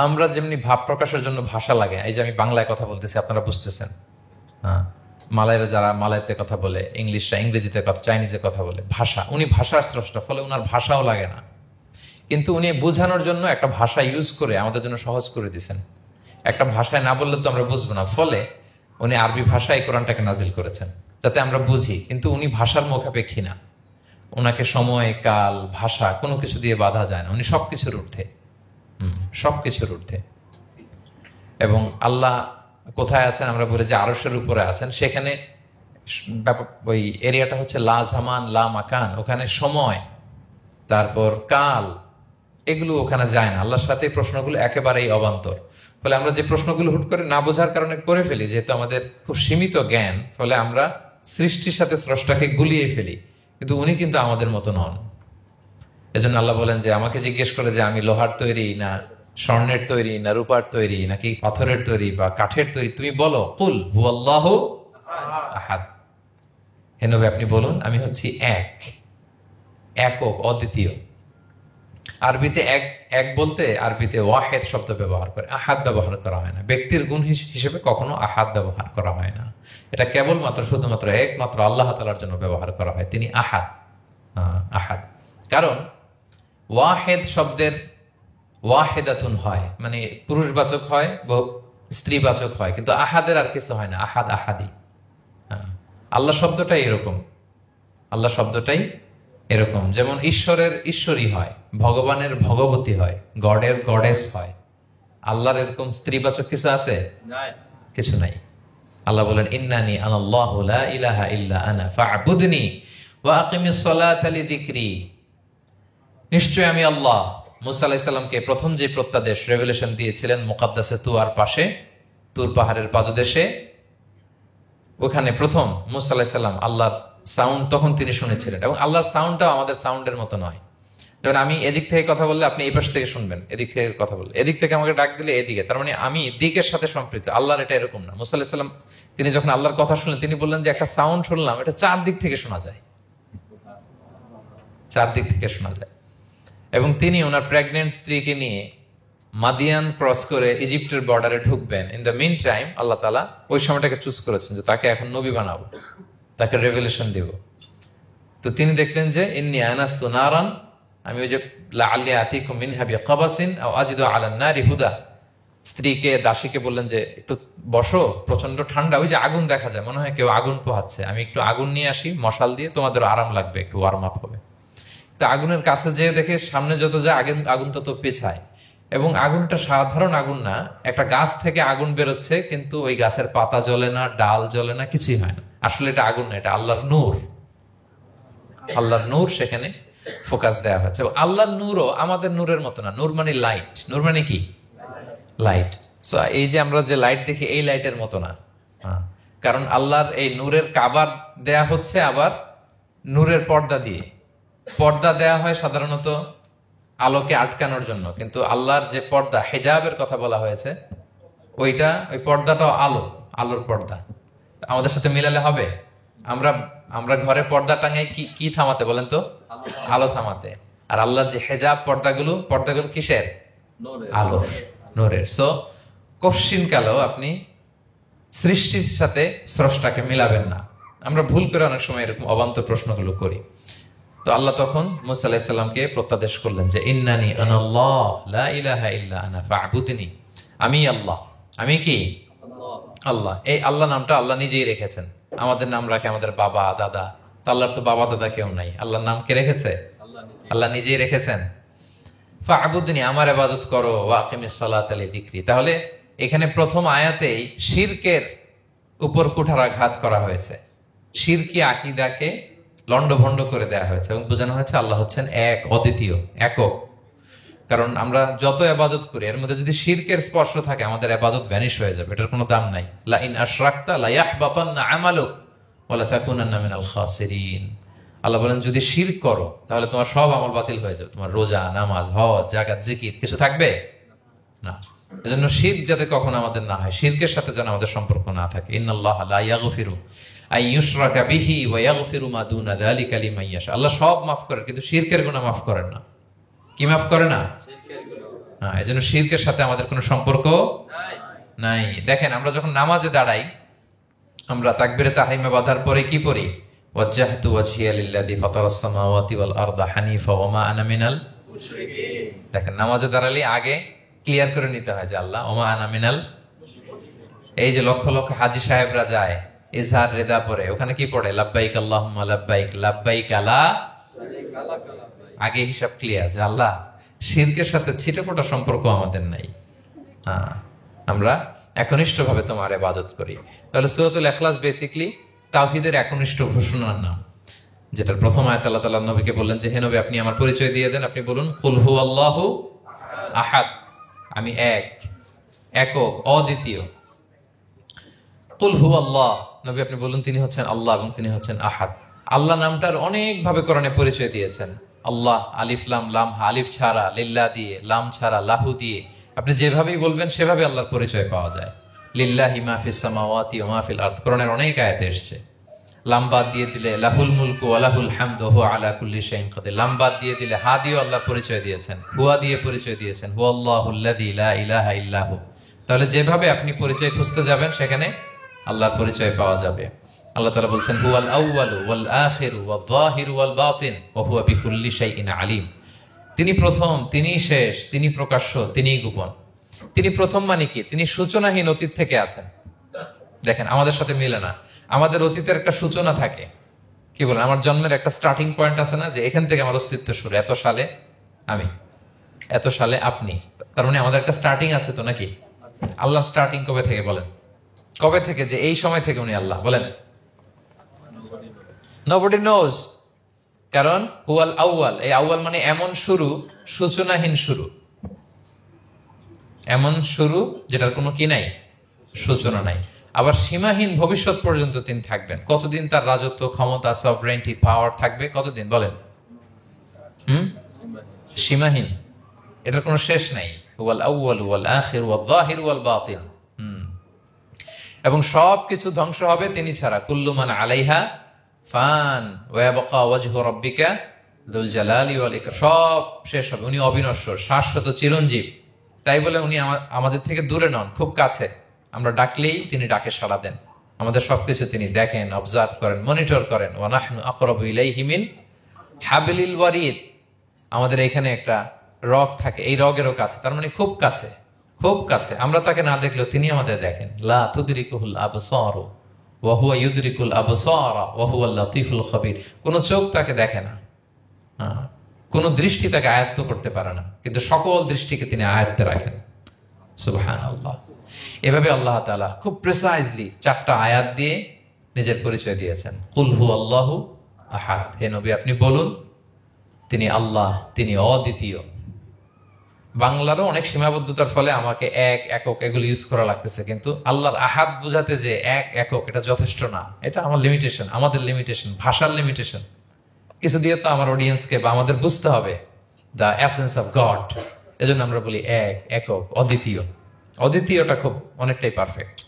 আমরা যেমনি ভাব প্রকাশের জন্য ভাষা লাগে, এই যে আমি বাংলায় কথা বলতেছি আপনারা বুঝতেছেন, হ্যাঁ, মালাইরা যারা মালাইতে কথা বলে, ইংলিশরা ইংরেজিতে কথা, চাইনিজে কথা বলে, ভাষা, উনি ভাষার স্রষ্টা, ফলে ওনার ভাষাও লাগে না। কিন্তু উনি বোঝানোর জন্য একটা ভাষা ইউজ করে আমাদের জন্য সহজ করে দিয়েছেন। একটা ভাষায় না বললে তো আমরা বুঝবো না, ফলে উনি আরবি ভাষায় কোরআনটাকে নাজিল করেছেন যাতে আমরা বুঝি। কিন্তু উনি ভাষার মুখাপেক্ষী না, ওনাকে সময়, কাল, ভাষা কোনো কিছু দিয়ে বাধা যায় না, উনি সবকিছুর ঊর্ধ্বে, সবকিছুর ঊর্ধ্বে। এবং আল্লাহ কোথায় আছেন আমরা বলি যে আরশের উপরে আছেন, সেখানে ওই এরিয়াটা হচ্ছে লা জামান লা মাকান, ওখানে সময়, তারপর কাল, এগুলো ওখানে যায় না। আল্লাহর সাথে প্রশ্নগুলো একেবারেই অবান্তর। ফলে আমরা যে প্রশ্নগুলো হুট করে না বোঝার কারণে করে ফেলি, যেহেতু আমাদের খুব সীমিত জ্ঞান, ফলে আমরা সৃষ্টির সাথে স্রষ্টাকে গুলিয়ে ফেলি। কিন্তু উনি কিন্তু আমাদের মতো নন। এজন্য আল্লাহ বলেন যে আমাকে জিজ্ঞেস করে যে আমি লোহার তৈরি না স্বর্ণের তৈরি না রূপার তৈরি নাকি পাথরের তৈরি বা কাঠের তৈরি, তুমি বলো কুল হুয়াল্লাহু আহাদ, হে নবী আপনি বলুন আমি হচ্ছি এক, একক, অদ্বিতীয়। আরবিতে এক এক বলতে আরবিতে ওয়াহেদ শব্দ ব্যবহার করে, আহাদ ব্যবহার করা হয় না। ব্যক্তির গুণ হিসেবে কখনো আহাদ ব্যবহার করা হয় না। এটা কেবলমাত্র শুধুমাত্র একমাত্র আল্লাহ তাআলার জন্য ব্যবহার করা হয়, তিনি আহাদ। আহাদ কারণ ওয়াহেদ শব্দের ওয়াহেদাতুন হয়, মানে পুরুষবাচক হয়, স্ত্রীবাচক হয়, কিন্তু আহাদের আর কিছু হয় না, আহাদ আহাদি। আল্লাহ শব্দটাই এরকম, আল্লাহ শব্দটাই এরকম। যেমন ঈশ্বরের ঈশ্বরী হয়, ভগবানের ভগবতী হয়, গডের গডেস হয়। আল্লাহর এরকম স্ত্রীবাচক কিছু আছে? কিছু নাই। আল্লাহ বলেন ইন্নানি আনাল্লাহু লা ইলাহা ইল্লা আনা ফা'বুদনি ওয়া আকিমিস সালাতা লিযিকরি। নিশ্চয় আমি আল্লাহ। মুসা আলাইহিস সালামকে প্রথম যে প্রত্যাদেশ রেভেলেশন দিয়েছিলেন মুকাদ্দাসে তুয়ার পাশে, তুর পাহাড়ের পাদদেশে, ওখানে প্রথম মুসা আলাইহিস সালাম আল্লাহর সাউন্ড তখন তিনি শুনেছিলেন। এবং আল্লাহর সাউন্ডটাও আমাদের সাউন্ডের মতো নয়। যেমন আমি এদিক থেকে কথা বললে আপনি এই পাশ থেকে শুনবেন, এদিক থেকে কথা বললে, এদিক থেকে আমাকে ডাক দিলে এদিকে, তার মানে আমি দিকের সাথে সম্পৃক্ত। আল্লাহর এটা এরকম না। মুসা আলাইহিস সালাম তিনি যখন আল্লাহর কথা শুনলেন, তিনি বললেন যে একটা সাউন্ড শুনলাম, এটা চারদিক থেকে শোনা যায়, চারদিক থেকে শোনা যায়। এবং তিনি ওনার প্রেগনেন্ট স্ত্রীকে নিয়ে মাদিয়ান ক্রস করে ইজিপ্টের বর্ডারে ঢুকবেন। ইন দ্য মিন টাইম আল্লাহ তাআলা ওই সময়টাকে চুজ করেছেন যে তাকে এখন নবী বানাবো, তাকে রেভেলেশন দিব। তো তিনি দেখলেন যে ইন্নী আনাস্তু নারান, আমি ওই যে লাআল্লি আতিকুম মিনহা বিকাবাসিন আও আজিদু আলান নারি হুদা, স্ত্রীকে দাসীকে বললেন যে একটু বসো, প্রচন্ড ঠান্ডা, ওই যে আগুন দেখা যায়, মনে হয় কেউ আগুন পোহাচ্ছে, আমি একটু আগুন নিয়ে আসি মশাল দিয়ে, তোমাদের আরাম লাগবে, একটু ওয়ার্ম আপ হবে। তো আগুনের কাছে যেয়ে দেখে সামনে যত যায় আগুন তত পেছায়। এবং আগুনটা সাধারণ আগুন না, একটা গাছ থেকে আগুন বেরোচ্ছে, কিন্তু ওই গাছের পাতা জ্বলে না, ডাল জ্বলে না, কিছুই হয় না। আসলে এটা আগুন না, এটা আল্লাহর নূর। আল্লাহর নূর সেখানে ফোকাস দেওয়া হয়েছে। এবং আল্লাহর নূরও আমাদের নূরের মতো না। নূর মানে লাইট, নূর মানে কি? লাইট। সো এই যে আমরা যে লাইট দেখি, এই লাইটের মতো না। কারণ আল্লাহর এই নূরের কাবার দেয়া হচ্ছে আবার নূরের পর্দা দিয়ে। পর্দা দেয়া হয় সাধারণত আলোকে আটকানোর জন্য, কিন্তু আল্লাহর যে পর্দা, হেজাবের কথা বলা হয়েছে, ওই পর্দাটাও আলোর পর্দা। আমাদের সাথে মিলালে হবে? আমরা ঘরে পর্দা টাঙাই কি থামাতে বলেন তো? আলো থামাতে। আর আল্লাহর যে হেজাব পর্দাগুলো কিসের? আলোর, নূরের। সো কশ্চিন কালেও আপনি সৃষ্টির সাথে স্রষ্টাকে মিলাবেন না। আমরা ভুল করে অনেক সময় এরকম অবান্তর প্রশ্নগুলো করি। তো আল্লাহ তখন মুসা আলাইহিস সালামকে প্রত্যাদেশ করলেন যে ইন্নানি আনাল্লাহ লা ইলাহা ইল্লা আনা ফা'বুদনি, আমি আল্লাহ। আমি কি? আল্লাহ। এই আল্লাহ নামটা আল্লাহ নিজেই রেখেছেন। আমাদের নাম রাখে আমাদের বাবা দাদা, আল্লাহর তো বাবা দাদা কেউ নাই। আল্লাহর নাম কে রেখেছে? আল্লাহ নিজেই রেখেছেন। ফা'বুদনি, আমার ইবাদত করো, ওয়া আকিমিস সালাতা লিযিকরি। তাহলে এখানে প্রথম আয়াতেই শিরকের উপর কুঠারাঘাত করা হয়েছে। শিরকি আকীদাকে লন্ড ভন্ড করে দেওয়া হয়েছে এবং বোঝানো হয়েছে আল্লাহ হচ্ছেন এক, অদ্বিতীয়, একক। কারণ আমরা যত ইবাদত করি এর মধ্যে যদি শিরকের স্পর্শ থাকে আমাদের ইবাদত ভ্যানিশ হয়ে যাবে, এটার কোনো দাম নাই। লা ইন আশরাকতা লা ইয়াহবাতান্না আমালুক ওয়া লা তাকুনান্না মিনাল খাসিরিন। আল্লাহ বলেন যদি শিরক করো তাহলে তোমার সব আমল বাতিল হয়ে যাবে, তোমার রোজা, নামাজ, হজ, যাকাত, জিকির কিছু থাকবে না। এজন্য শিরক যাতে কখনো আমাদের না হয়, শিরকের সাথে যেন আমাদের সম্পর্ক না থাকে। ইন্নাল্লাহা লা ইয়াগফিরু আন ইউশরাকা বিহি ওয়া ইয়াগফিরু মা দুনা যালিকা লিমান ইয়াশা। আল্লাহ সব মাফ করেন কিন্তু শিরকের গুনাহ মাফ করেন না। কি মাফ করে না? হ্যাঁ, এজন্য শিরকের সাথে আমাদের কোনো সম্পর্ক নাই। দেখেন আমরা যখন নামাজে দাঁড়াই, আমরা তাকবীরে তাহরিমে বাঁধার পরে কি পড়ি? ওয়াজ্জাহতু ওয়াজহিয়া লিল্লাযী ফাতারাস সামাওয়াতি ওয়াল আরদা হানিফা ওয়া মা আনা মিনাল মুশরিকিন। দেখেন নামাজে দাঁড়ালে আগে ক্লিয়ার করে নিতে হয় যে আল্লাহ ওয়া মা আনা মিনাল। এই যে লক্ষ লক্ষ হাজী সাহেবরা যায় ইজহার রিদা পরে, ওখানে কি পড়ে? লাব্বাইক আল্লাহুম্মা লাব্বাইক লাব্বাইক লা শারীকা লাক। আগে হিসাব ক্লিয়ার যে আল্লাহ শিরকের সাথে ছিটেফোঁটা সম্পর্ক আমাদের নাই। হ্যাঁ, আমরা একনিষ্ঠভাবে তোমার ইবাদত করি। তাহলে সূরাতুল ইখলাস বেসিক্যালি তাওহীদের একনিষ্ঠ ঘোষণার নাম, যেটার প্রথম আয়াত আল্লাহ তাআলা নবীকে বললেন যে হে নবী আপনি আমার পরিচয় দিয়ে দেন, আপনি বলুন কুল হুয়াল্লাহু আহাদ, আমি এক, একক, অদ্বিতীয়। কুল হুয়াল্লাহ, নবী আপনি বলুন তিনি হচ্ছেন আল্লাহ এবং তিনি হচ্ছেন আহাদ। আল্লাহ নামটার অনেক ভাবে কোরআনে পরিচয় দিয়েছেন। আল্লাহ আলিফ লাম লাম, আলিফ ছাড়া, লিল্লাহ দিয়ে, লাম ছাড়া, লাহু দিয়ে, আপনি যেভাবেই বলবেন সেভাবে আল্লাহর পরিচয় পাওয়া যায়। লিল্লাহি মা ফিস সামাওয়াতি ওয়া মা ফিল আরদ, কোরআনের অনেক আয়াতে এসেছে। লাম বাদ দিয়ে দিলে লাহুল মুলকু ওয়া লাহুল হামদু ওয়া হুয়া আলা কুল্লি শাইইন কাদির। লাম বাদ দিয়ে দিলে হা দিয়ে আল্লাহর পরিচয় দিয়েছেন, হুয়া দিয়ে পরিচয় দিয়েছেন, হুয়াল্লাহুল্লাযী লা ইলাহা ইল্লাহু। তাহলে যেভাবে আপনি পরিচয় খুঁজতে যাবেন সেখানে আল্লাহর পরিচয় পাওয়া যাবে। আল্লাহ তাআলা বলছেন হুয়াল আউয়ালু ওয়াল আখিরু ওয়াল যাহিরু ওয়াল বাতিন ওয়া হুয়া বিকুল্লি শাইইন আলিম। তিনি প্রথম, তিনি শেষ, তিনি প্রকাশ্য, তিনি গোপন। তিনি প্রথম মানে কি? তিনি সূচনাহীন অতীত থেকে আছেন। দেখেন আমাদের সাথে মিলে না, আমাদের অতীতের একটা সূচনা থাকে। কি বলেন? আমার জন্মের একটা স্টার্টিং পয়েন্ট আছে না, যে এখান থেকে আমার অস্তিত্ব শুরু, এত সালে আমি, এত সালে আপনি। তার মানে আমাদের একটা স্টার্টিং আছে তো নাকি? আল্লাহ স্টার্টিং কবে থেকে বলেন? কবে থেকে যে এই সময় থেকে উনি আল্লাহ বলেন? Nobody knows, কারণ হুয়াল আউয়াল, এই আউয়াল মানে এমন শুরু, সূচনাহীন শুরু, এমন শুরু যেটার কোনো কি নাই, সূচনা নাই। আবার সীমাহীন ভবিষ্যৎ পর্যন্ত তিনি থাকবেন। কতদিন তার রাজত্ব, ক্ষমতা, সভরেন্টি, পাওয়ার থাকবে? কতদিন বলেন? সীমাহীন, এটার কোনো শেষ নাই। হুয়াল আউয়াল ওয়াল আখির ওয়াল যাহির ওয়াল বাতিন। এবং সব কিছু ধ্বংস হবে তিনি ছাড়া। কুল্লু মান আলাইহা ফান ওয়া ইয়াবকা ওয়াজহু রাব্বিকা যুল জালালি ওয়াল ইকরাম। সব শেষ হবে, উনি অবিনশ্বর, শাশ্বত, চিরঞ্জীব। তাই বলে উনি আমাদের থেকে দূরে নন, খুব কাছে। আমরা ডাকলেই তিনি ডাকে সাড়া দেন। আমাদের সবকিছু তিনি দেখেন, অবজার্ভ করেন, মনিটর করেন। ওয়া নাহনু আকরাবু ইলাইহি মিন হাবলিল ওয়ারিদ। আমাদের এখানে একটা রগ থাকে, এই রগেরও কাছে, তার মানে খুব কাছে, খুব কাছে। আমরা তাকে না দেখলেও তিনি আমাদের দেখেন। লা তুদরিকুহুল আবসারু ওয়া হুয়া ইউদরিকুল আবসারা ওয়া হুয়াল লাতীফুল খবীর। কোন চোখ তাকে দেখে না, কোন দৃষ্টি তাকে আয়ত্ত করতে পারে না, কিন্তু সকল দৃষ্টিকে তিনি আয়ত্তে রাখেন। সুবহানাল্লাহ। এভাবে আল্লাহ তাআলা খুব প্রিসাইজলি 4টা আয়াত দিয়ে নিজের পরিচয় দিয়েছেন। কুল হুয়াল্লাহু আহাদ, হে নবী আপনি বলুন তিনি আল্লাহ, তিনি অদ্বিতীয়। বাংলারও অনেক সীমাবদ্ধতার ফলে আমাকে এক, একক এগুলো ইউজ করা লাগতেছে, কিন্তু আল্লাহর আহাদ বোঝাতে যে এক, একক, এটা যথেষ্ট না। এটা আমার লিমিটেশন, আমাদের লিমিটেশন, ভাষার লিমিটেশন। কিছু দিয়ে তো আমার অডিয়েন্সকে বা আমাদের বুঝতে হবে দ্য এসেন্স অফ গড। এজন্য আমরা বলি এক, একক, অদ্বিতীয়। অদ্বিতীয়টা খুব অনেকটাই পারফেক্ট।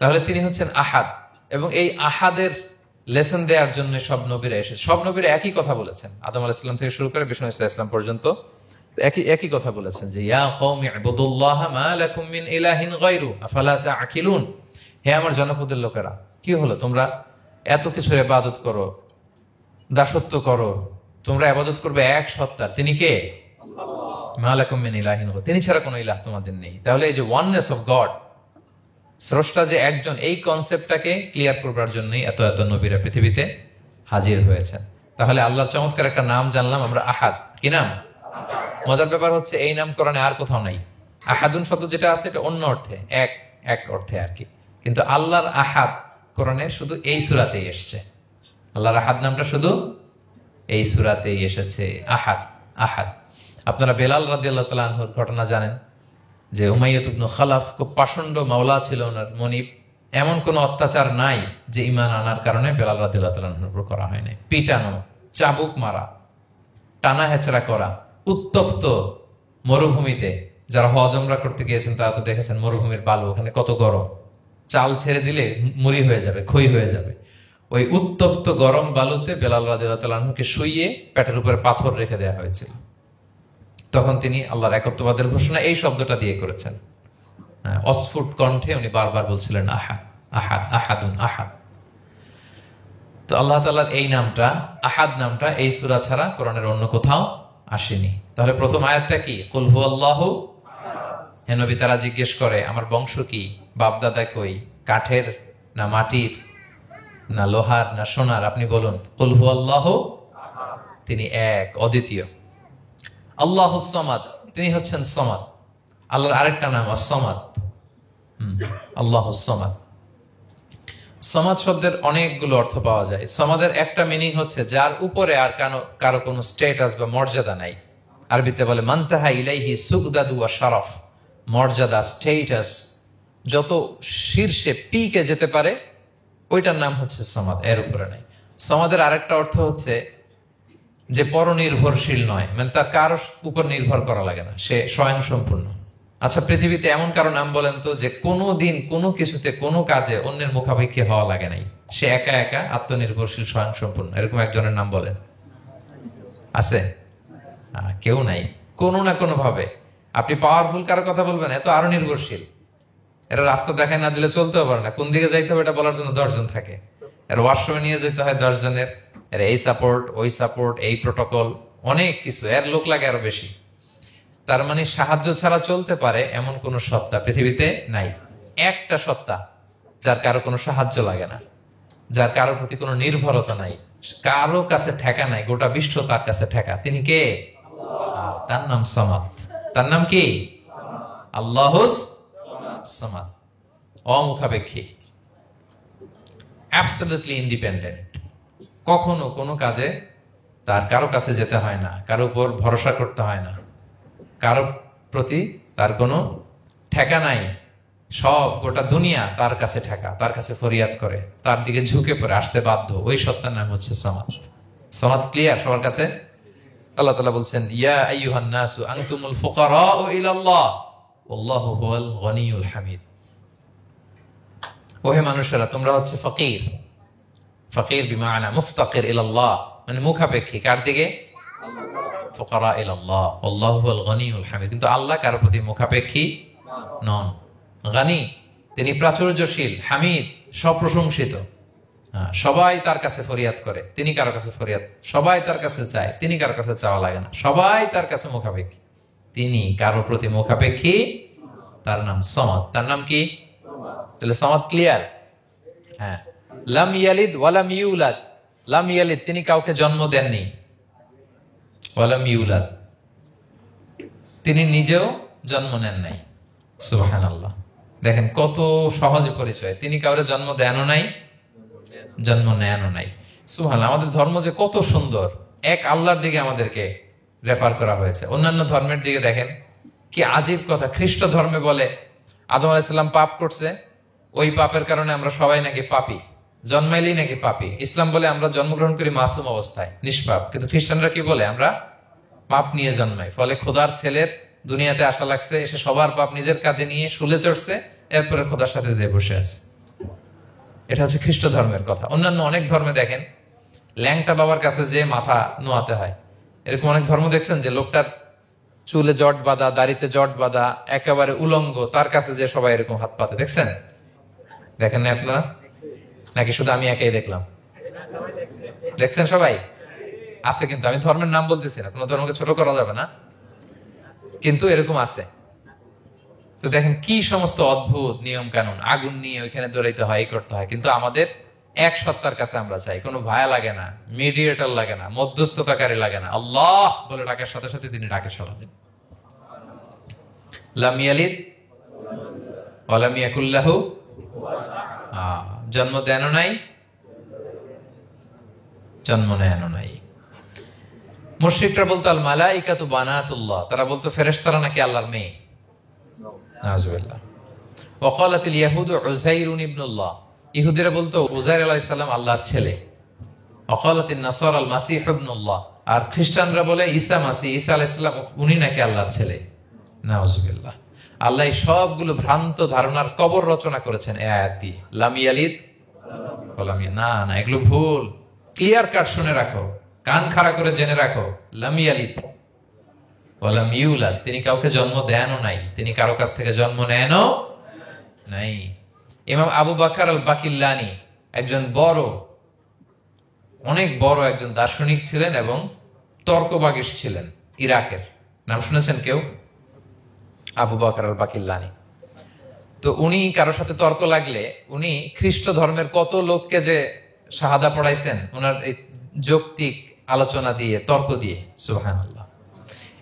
তাহলে তিনি হচ্ছেন আহাদ, এবং এই আহাদের লেসন দেওয়ার জন্য সব নবীরা এসেছে। সব নবীরা একই কথা বলেছেন, আদম আলাইহিস সালাম থেকে শুরু করে বিষ্ণু ইসা ইসলাম পর্যন্ত একই কথা বলেছেন যে ইয়া কওমি ইবুদুল্লাহা মা লাকুম মিন ইলাহিন গায়রু আফালা তাআকিলুন। হে আমার জনপদের লোকেরা, কি হলো তোমরা এত কিছুর ইবাদত করো, দাসত্ব করো, তোমরা ইবাদত করবে এক সত্তার, তিনি কে? আল্লাহ। মা লাকুম মিন ইলাহিন গায়রু, তিনি ছাড়া কোনো ইলাহ তোমাদের নেই। তাহলে এই যে ওয়াননেস অফ গড, স্রষ্টা যে একজন, এই কনসেপ্টটাকে ক্লিয়ার করবার জন্যই এত এত নবীরা পৃথিবীতে হাজির হয়েছেন। তাহলে আল্লাহর চমৎকার একটা নাম জানলাম আমরা, আহাদ। কি নাম? মজার ব্যাপার হচ্ছে এই নাম কোরআনে আর কোথাও নাই। আহাদুন শব্দ যেটা আছে এটা অন্য অর্থে, এক, এক অর্থে আর কি। কিন্তু আল্লাহর আহাদ কোরআনের শুধু এই সূরাতেই এসছে। আল্লাহর আহাদ নামটা শুধু এই সূরাতেই এসেছে আহাদ আহাদ। আপনারা বেলাল রাদিয়াল্লাহু তাআলা আনহুর ঘটনা জানেন যে উমাইয়াত ইবনে খালাফ খুব পাষণ্ড মাওলা ছিল ওনার মনিব। এমন কোন অত্যাচার নাই যে ঈমান আনার কারণে বেলাল রাদিয়াল্লাহু তাআলা আনহুর উপর করা হয় নাই। পিটানো, চাবুক মারা, টানা হেচড়া করা, উত্তপ্ত মরুভূমিতে। যারা হজ উমরা করতে গিয়েছেন তারা তো দেখেছেন মরুভূমির বালু, ওখানে কত গরম, চাল ছেড়ে দিলে মুড়ি হয়ে যাবে, খই হয়ে যাবে। ওই উত্তপ্ত গরম বালুতে বেলাল রাদিয়াল্লাহু তাআলা আনহুকে শুইয়ে পেটের উপরে পাথর রেখে দেওয়া হয়েছিল। তখন তিনি আল্লাহর একত্ববাদের ঘোষণা এই শব্দটা দিয়ে করেছেন। অস্ফুট কণ্ঠে উনি বারবার বলছিলেন আহাদ আহাদ আহাদুন আহাদ। তো আল্লাহ তাআলার এই নামটা আহাদ নামটা এই সূরা ছাড়া কোরআনের অন্য কোথাও আসেনি। তাহলে প্রথম আয়াতটা কি? কুল হুয়াল্লাহু। হে নবী, তারা জিজ্ঞেস করে আমার বংশ কি, বাপদাদা কই, কাঠের না মাটির না লোহার না সোনার? আপনি বলুন কুল হুয়াল্লাহু, তিনি এক, অদ্বিতীয়। আল্লাহুস সামাদ, তিনি হচ্ছেন সামাদ। আল্লাহর আরেকটা নাম আস-সামাদ। আল্লাহুস সামাদ। সামাদ শব্দের অনেকগুলো অর্থ পাওয়া যায়। সামাদের একটা মিনিং হচ্ছে যার উপরে আর কারো কোনো স্ট্যাটাস বা মর্যাদা নাই। আরবিতে বলে মানতাহা ইলাইহি সুগদাদু ওয়া শারাফ। মর্যাদা, স্ট্যাটাস যত শীর্ষে পিকে যেতে পারে ওইটার নাম হচ্ছে সামাদ, এর উপরে নাই। সামাদের আরেকটা অর্থ হচ্ছে যে পরনির্ভরশীল নয়, মানে তার কারোর উপর নির্ভর করা লাগে না, সে স্বয়ং সম্পূর্ণ। আচ্ছা, পৃথিবীতে এমন কারো নাম বলেন তো যে কোনো দিন কোনো কিছুতে কোনো কাজে অন্যের মুখাপেক্ষী হওয়া লাগে নাই, সে একা একা আত্মনির্ভরশীল স্বয়ং সম্পূর্ণ, এরকম একজনের নাম বলেন? আছে? কেউ নাই। কোনো না কোনো ভাবে আপনি পাওয়ারফুল কারো কথা বলবেন, এত আরো নির্ভরশীল। এরা রাস্তা দেখায় না দিলে চলতেও পারে না, কোন দিকে যাইতে হবে এটা বলার জন্য 10 জন থাকে। এর ওয়াশরুমে নিয়ে যেতে হয় 10 জনের, এর এই সাপোর্ট ওই সাপোর্ট এই প্রোটোকল অনেক কিছু, এর লোক লাগে আরো বেশি। তার মানে সাহায্য ছাড়া চলতে পারে এমন কোন সত্তা পৃথিবীতে নাই। একটা সত্তা যার কারো কোনো সাহায্য লাগে না, যার কারো প্রতি কোনো নির্ভরতা নাই, কারো কাছে ঠেকা নাই, গোটা বিশ্ব তার কাছে ঠেকা। তিনি কে? তার নাম সামাদ। তার নাম কি? আল্লাহুস সামাদ। অমুখাপেক্ষী, অ্যাবসলিউটলি ইন্ডিপেন্ডেন্ট। কখনো কোনো কাজে তার কারো কাছে যেতে হয় না, কারো উপর ভরসা করতে হয় না, কারো প্রতি তার কোনো ঠেকা নাই। সব গোটা দুনিয়া তার কাছে ঠেকা, তার কাছে ফরিয়াদ করে, তার দিকে ঝুঁকে পড়ে আসতে বাধ্য। ওই সত্তার নাম হচ্ছে সামাদ। সামাদ ক্লিয়ার সবার কাছে? আল্লাহ তাআলা বলছেন ইয়া আইয়ুহান নাসু আনতুমুল ফুকারাউ ইলাল্লাহ ওয়াল্লাহু হুয়াল গনিয়ুল হামিদ। ওহে মানুষেরা, তোমরা হচ্ছে ফকির। ফকির বিমানা মুফতাকির ইলাল্লাহ, মানে মুখাপেক্ষী কার দিকে? ফুকারা ইলাল্লাহ ওয়াল্লাহু হুয়াল গনিয়ুল হামিদ। কিন্তু আল্লাহ কারো প্রতি মুখাপেক্ষী নন। গনি, তিনি প্রাচুর্যশীল, হামিদ, সপ্রশংসিত। সবাই তার কাছে ফরিয়াদ করে, তিনি কারো কাছে ফরিয়াদ, সবাই তার কাছে চায়, তিনি কারো কাছে চাওয়া লাগে না, সবাই তার কাছে মুখাপেক্ষী, তিনি কারো প্রতি মুখাপেক্ষী। তার নাম সামাদ। তার নাম কি? তাহলে সামাদ ক্লিয়ার? হ্যাঁ। লাম ইয়ালিদ ওয়ালাম ইউলাদ। লাম ইয়ালিদ, তিনি কাউকে জন্ম দেননি। ওয়ালাম ইউলাদ, তিনি নিজেও জন্ম নেন নাই। সুবহানাল্লাহ। দেখেন কত সহজ পরিচয়, তিনি কাউরে জন্ম দেনও নাই, জন্ম নেনও নাই। সুবহানাল্লাহ। আমাদের ধর্ম যে কত সুন্দর, এক আল্লাহর দিকে আমাদেরকে রেফার করা হয়েছে। অন্যান্য ধর্মের দিকে দেখেন কি আজীব কথা। খ্রিস্ট ধর্মে বলে আদম আলাইহিস সালাম পাপ করছে, ওই পাপের কারণে আমরা সবাই নাকি পাপী, জন্মাইলেই নাকি পাপী। ইসলাম বলে আমরা জন্মগ্রহণ করি মাসুম অবস্থায়, নিষ্পাপ। কিন্তু খ্রিস্টানরা কি বলে? আমরা পাপ নিয়ে জন্মাই, ফলে খোদার ছেলের দুনিয়াতে আসা লাগছে, এসে সবার পাপ নিজের কাঁধে নিয়ে শুলে চড়ছে, এরপরে খোদার সাথে যে বসে আছে। এটা হচ্ছে খ্রিস্ট ধর্মের কথা। অন্যান্য অনেক ধর্মে দেখেন ল্যাংটা বাবার কাছে যে মাথা নোয়াতে হয়। এরকম অনেক ধর্ম দেখছেন যে লোকটার চুলে জট বাঁধা, দাড়িতে জট বাঁধা, একেবারে উলঙ্গ, তার কাছে যে সবাই এরকম হাত পাতে। দেখছেন? দেখেন না আপনারা? নাকি শুধু আমি একাই দেখলাম? দেখছেন সবাই? আছে, কিন্তু আমি ধর্মের নাম বলতেছি না, কোনো ধর্মকে ছোট করা যাবে না, কিন্তু এরকম আছে। তো দেখেন কি সমস্ত অদ্ভুত নিয়ম কানুন। আগুন নিয়ে ওইখানে দৌড়াইতে হয়, এই করতে হয়, কিন্তু আমাদের এক সত্তার কাছে আমরা চাই। কোনো ভায়া লাগে না, মিডিয়েটর লাগে না, মধ্যস্থতাকারী লাগে না। আল্লাহ বলে ডাকার সাথে সাথে তিনি ডাকে সাড়া দেন। লাম ইয়ালিদ ওয়া লাম ইয়াকুল লাহু, জন্ম দেনও নাই, জন্ম নেনও নাই। মুশরিকরা বলতো আল মালাইকাতু বানাতুল্লাহ, তারা বলতো ফেরেশতারা নাকি আল্লাহর মেয়ে। নাউজুবিল্লাহ। ওয়া ক্বালাতিল ইয়াহুদু উযাইরুন ইবনুল্লাহ, ইহুদিরা বলতো উযাইর আলাইহিস সালাম আল্লাহর ছেলে। ওয়া ক্বালাতিন নাসারা আল মাসীহ ইবনুল্লাহ, আর খ্রিস্টানরা বলে ঈসা মাসীহ, ঈসা আলাইহিস সালাম উনি নাকি আল্লাহর ছেলে। নাউজুবিল্লাহ। আল্লাহ সবগুলো ভ্রান্ত ধারণার কবর রচনা করেছেন এই আয়াত দিয়ে। লাম ইয়ালিদ ওয়া লাম না না, এগুলো ভুল। ক্লিয়ার কাট শুনে রাখো, কান খাড়া করে জেনে রাখো। লাম ইয়ালিদ ওয়া লাম ইউলাদ, তিনি কাউকে জন্ম দেনও নাই, তিনি কারো কাছ থেকে জন্ম নেনও নাই। ইমাম আবু বকর আল বাকিল্লানি একজন অনেক বড় একজন দার্শনিক ছিলেন এবং তর্কবাগীশ ছিলেন, ইরাকের। নাম শুনেছেন কেউ? আবু বকর আল বাকিল্লানি। তো উনি কারোর সাথে তর্ক লাগলে উনি খ্রিস্ট ধর্মের কত লোককে যে শাহাদা পড়াইছেন ওনার এই যৌক্তিক আলোচনা দিয়ে, তর্ক দিয়ে। সুবহানাল্লাহ।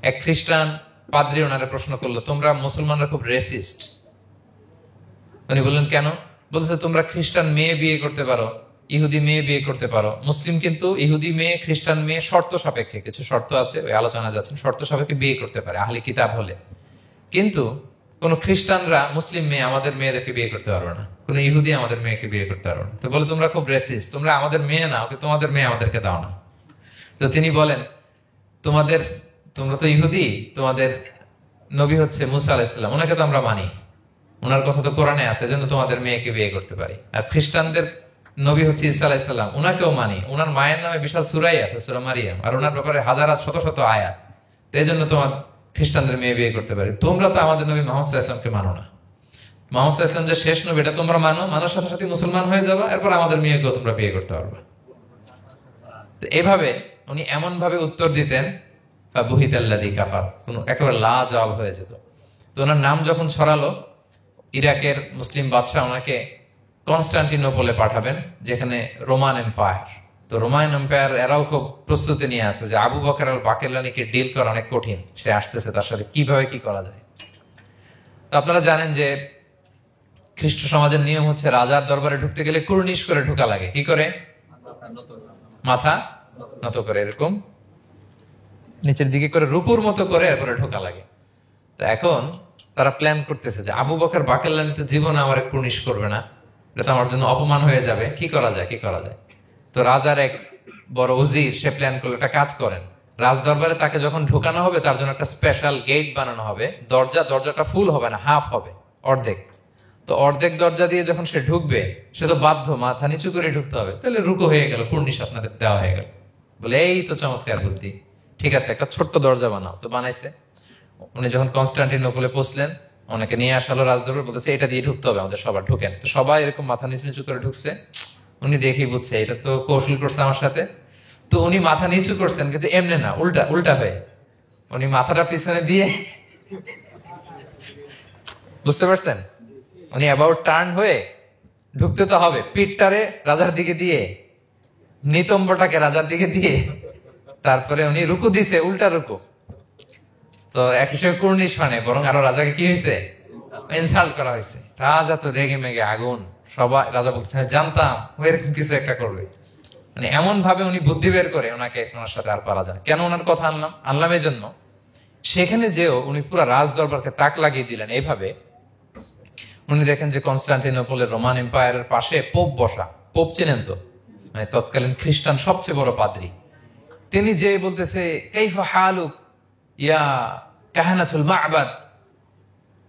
এক খ্রিস্টান পাদ্রী ওনারে প্রশ্ন করলো, তোমরা মুসলমানরা খুব রেসিস্ট। উনি বললেন কেন? বলছে তোমরা খ্রিস্টান মেয়ে বিয়ে করতে পারো, ইহুদি মেয়ে বিয়ে করতে পারো, মুসলিম কিন্তু ইহুদি মেয়ে খ্রিস্টান মেয়ে শর্ত সাপেক্ষে, কিছু শর্ত আছে ওই আলোচনা যাচ্ছেন, শর্ত সাপেক্ষে বিয়ে করতে পারে আহলি কিতাব হলে। কিন্তু কোন খ্রিস্টানরা মুসলিম মেয়ে আমাদের মেয়েদেরকে বিয়ে করতে পারবে না, কোন ইহুদি আমাদের মেয়েকে বিয়ে করতে পারবে না। তো বলে তোমরা খুব রেসিস্ট, তোমরা আমাদের মেয়ে না, ওকে তোমাদের মেয়ে আমাদেরকে দাও না। তো তিনি বলেন তোমরা তো ইহুদি, তোমাদের নবী হচ্ছে মুসা আলাইহিস সালাম, ওনাকে তো আমরা মানি, ওনার কথা তো কোরআনে আছে, এজন্য তোমাদের মেয়েকে বিয়ে করতে পারি। আর খ্রিস্টানদের নবী হচ্ছে ঈসা আলাইহিস সালাম, ওনাকেও মানি, ওনার মায়ের নামে বিশাল সূরাই আছে, সূরা মারিয়াম, আর ওনার ব্যাপারে হাজার শত শত আয়াত, তো এই জন্য তোমার খ্রিস্টানদের মেয়ে বিয়ে করতে পারি। তোমরা তো আমাদের নবী মুহাম্মদ সাল্লাল্লাহু আলাইহি ওয়াসাল্লামকে মানো না। মুহাম্মদ সাল্লাল্লাহু আলাইহি ওয়াসাল্লাম যে শেষ নবী এটা তোমরা মানার সাথে সাথে মুসলমান হয়ে যাবে, এরপর আমাদের মেয়েকেও তোমরা বিয়ে করতে পারবে। তো এভাবে উনি এমন ভাবে উত্তর দিতেন, বুহিতাল্লাযী কাফার, একেবারে লাজবাব হয়ে যেত। তো ওনার নাম যখন ছড়ালো, ইরাকের মুসলিম বাদশাহ ওনাকে কনস্টান্টিনোপলে পাঠাবেন, যেখানে রোমান এম্পায়ার। তো রোমান এম্পায়ার এরাও খুব প্রস্তুতি নিয়ে আছে যে আবু বকর আল বাকিল্লানিকে ডিল করা অনেক কঠিন, সে আসতেছে, তার সাথে কিভাবে কি করা যায়। তো আপনারা জানেন যে খ্রিস্ট সমাজের নিয়ম হচ্ছে রাজার দরবারে ঢুকতে গেলে কুর্নিশ করে ঢোকা লাগে। কি করে? মাথা নত করে, এরকম নিচের দিকে করে রূপুর মতো করে এরপরে ঢোকা লাগে। তো এখন তারা প্ল্যান করতেছে যে আবু বকর বাকিল্লানি তো জীবনে আমার কুর্নিশ করবে না, এটা তো আমার জন্য অপমান হয়ে যাবে, কি করা যায়। তো রাজার এক বড় উজির সে প্ল্যান করলো, একটা কাজ করেন, রাজ দরবারে তাকে যখন ঢোকানো হবে তার জন্য একটা স্পেশাল গেট বানানো হবে, দরজাটা ফুল হবে না, হাফ হবে, অর্ধেক। তো অর্ধেক দরজা দিয়ে যখন সে ঢুকবে, সে তো বাধ্য মাথা নিচু করে ঢুকতে হবে, তাহলে রুকু হয়ে গেল, কুর্নিশ আপনাদের দেওয়া হয়ে গেল। বলে এই তো চমৎকার বুদ্ধি, ঠিক আছে একটা ছোট্ট দরজা বানাও। তো বানাইছে। উনি যখন কনস্টান্টিনোপলে পৌঁছলেন, ওনাকে নিয়ে আসালো রাজদরবার, বলতেছে এটা দিয়ে ঢুকতে হবে আমাদের, সবার ঢুকেন। তো সবাই এরকম মাথা নিচু করে ঢুকছে। উনি দেখেই বুঝছে এটা তো কৌশল করছে আমার সাথে। তো উনি মাথা নিচু করছেন, কিন্তু এমনি না, উল্টা হয়ে উনি মাথাটা পিছনে দিয়ে, বুঝতে পারছেন, উনি অ্যাবাউট টার্ন হয়ে ঢুকতে তো হবে, পিঠটারে রাজার দিকে দিয়ে, নিতম্বটাকে রাজার দিকে দিয়ে, তারপরে উনি রুকু দিছে, উল্টা রুকু। তো এক হিসেবে কুর্নিশ মানে, বরং আরো রাজাকে কি হয়েছে, ইনসাল্ট করা হয়েছে। রাজা তো রেগে মেগে আগুন, সবাই রাজা বলছে জানতাম এরকম কিছু একটা করবে। মানে এমন ভাবে উনি বুদ্ধি বের করে ওনার সাথে আর পারা যায়। কেন ওনার কথা আনলাম এই জন্য, সেখানে যেও উনি পুরো রাজ দরবারকে তাক লাগিয়ে দিলেন এইভাবে। উনি দেখেন যে কনস্টান্টিনোপলের রোমান এম্পায়ারের পাশে পোপ বসা, পোপ চেনেন তো, মানে তৎকালীন খ্রিস্টান সবচেয়ে বড় পাদ্রী। তিনি যে বলতেছে কাইফা হালুক ইয়া কাহানাতুল মা'বাদ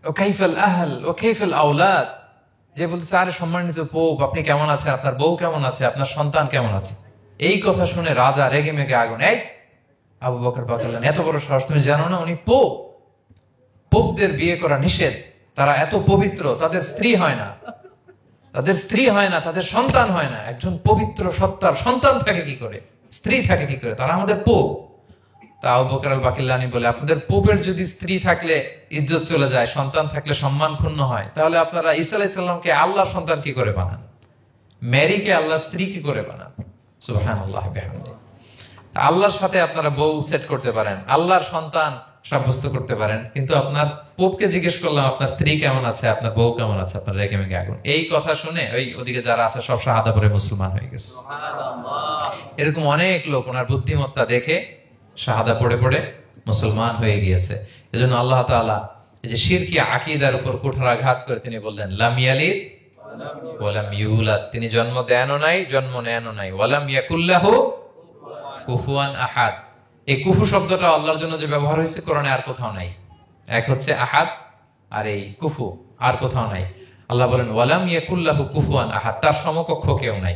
ও কাইফাল আহল ও কাইফাল আওলাদ, যে বলতেছে আরে সম্মানিত পোপ আপনি কেমন আছেন, আপনার বউ কেমন আছে, আপনার সন্তান কেমন আছে। এই কথা শুনে রাজা রেগে মেগে আগুন। এই আবু বকর বাকিল্লানি এত বড় সাহস, তুমি জানো না উনি পোপ? পোপদের বিয়ে করা নিষেধ, তারা এত পবিত্র, তাদের স্ত্রী হয় না, তাদের সন্তান হয় না। একজন পবিত্র সত্তার সন্তান থাকে কি করে, স্ত্রী থাকে কি করে, তারা আমাদের পোপ। তা আবু বকর আল বাকিল্লানি বলে, আপনাদের পোপের যদি স্ত্রী থাকলে ইজ্জত চলে যায়, সন্তান থাকলে সম্মান ক্ষুণ্ণ হয়, তাহলে আপনারা ঈসা আলাইহিস সালামকে আল্লাহর সন্তান কি করে বানান, মেরিকে আল্লাহর স্ত্রী কি করে বানান। সুবহানাল্লাহ বিহামদিহি। আল্লাহর সাথে আপনারা বউ সেট করতে পারেন, আল্লাহর সন্তান সাব্যস্ত করতে পারেন, কিন্তু আপনার পোপকে জিজ্ঞেস করলাম আপনার স্ত্রী কেমন আছে, আপনার বউ কেমন আছে, আপনার রেগে মেগে আগুন। এই কথা শুনে ওই ওদিকে যারা আছে সব শাহাদা পড়ে মুসলমান হয়ে গেছে। এরকম অনেক লোক ওনার বুদ্ধিমত্তা দেখে শাহাদা পড়ে পড়ে মুসলমান হয়ে গিয়েছে। এজন্য আল্লাহ তাআলা এই যে শিরকি আকীদার উপর কুঠারাঘাত করে তিনি বললেন লাম ইয়ালিদ ওয়া লাম ইউলাদ, তিনি জন্ম দেনও নাই, জন্ম নেনও নাই। ওয়া লাম ইয়াকুল্লাহু কুফুয়ান আহাদ, এই কুফু শব্দটা আল্লাহর জন্য যে ব্যবহার হয়েছে কোরআনে আর কোথাও নাই। এক হচ্ছে আহাদ আর এই কুফু, আর কোথাও নাই। আল্লাহ বলেন ওয়া লাম ইয়াকুল্লাহু কুফুয়ান আহাদ, তার সমকক্ষ কেউ নাই।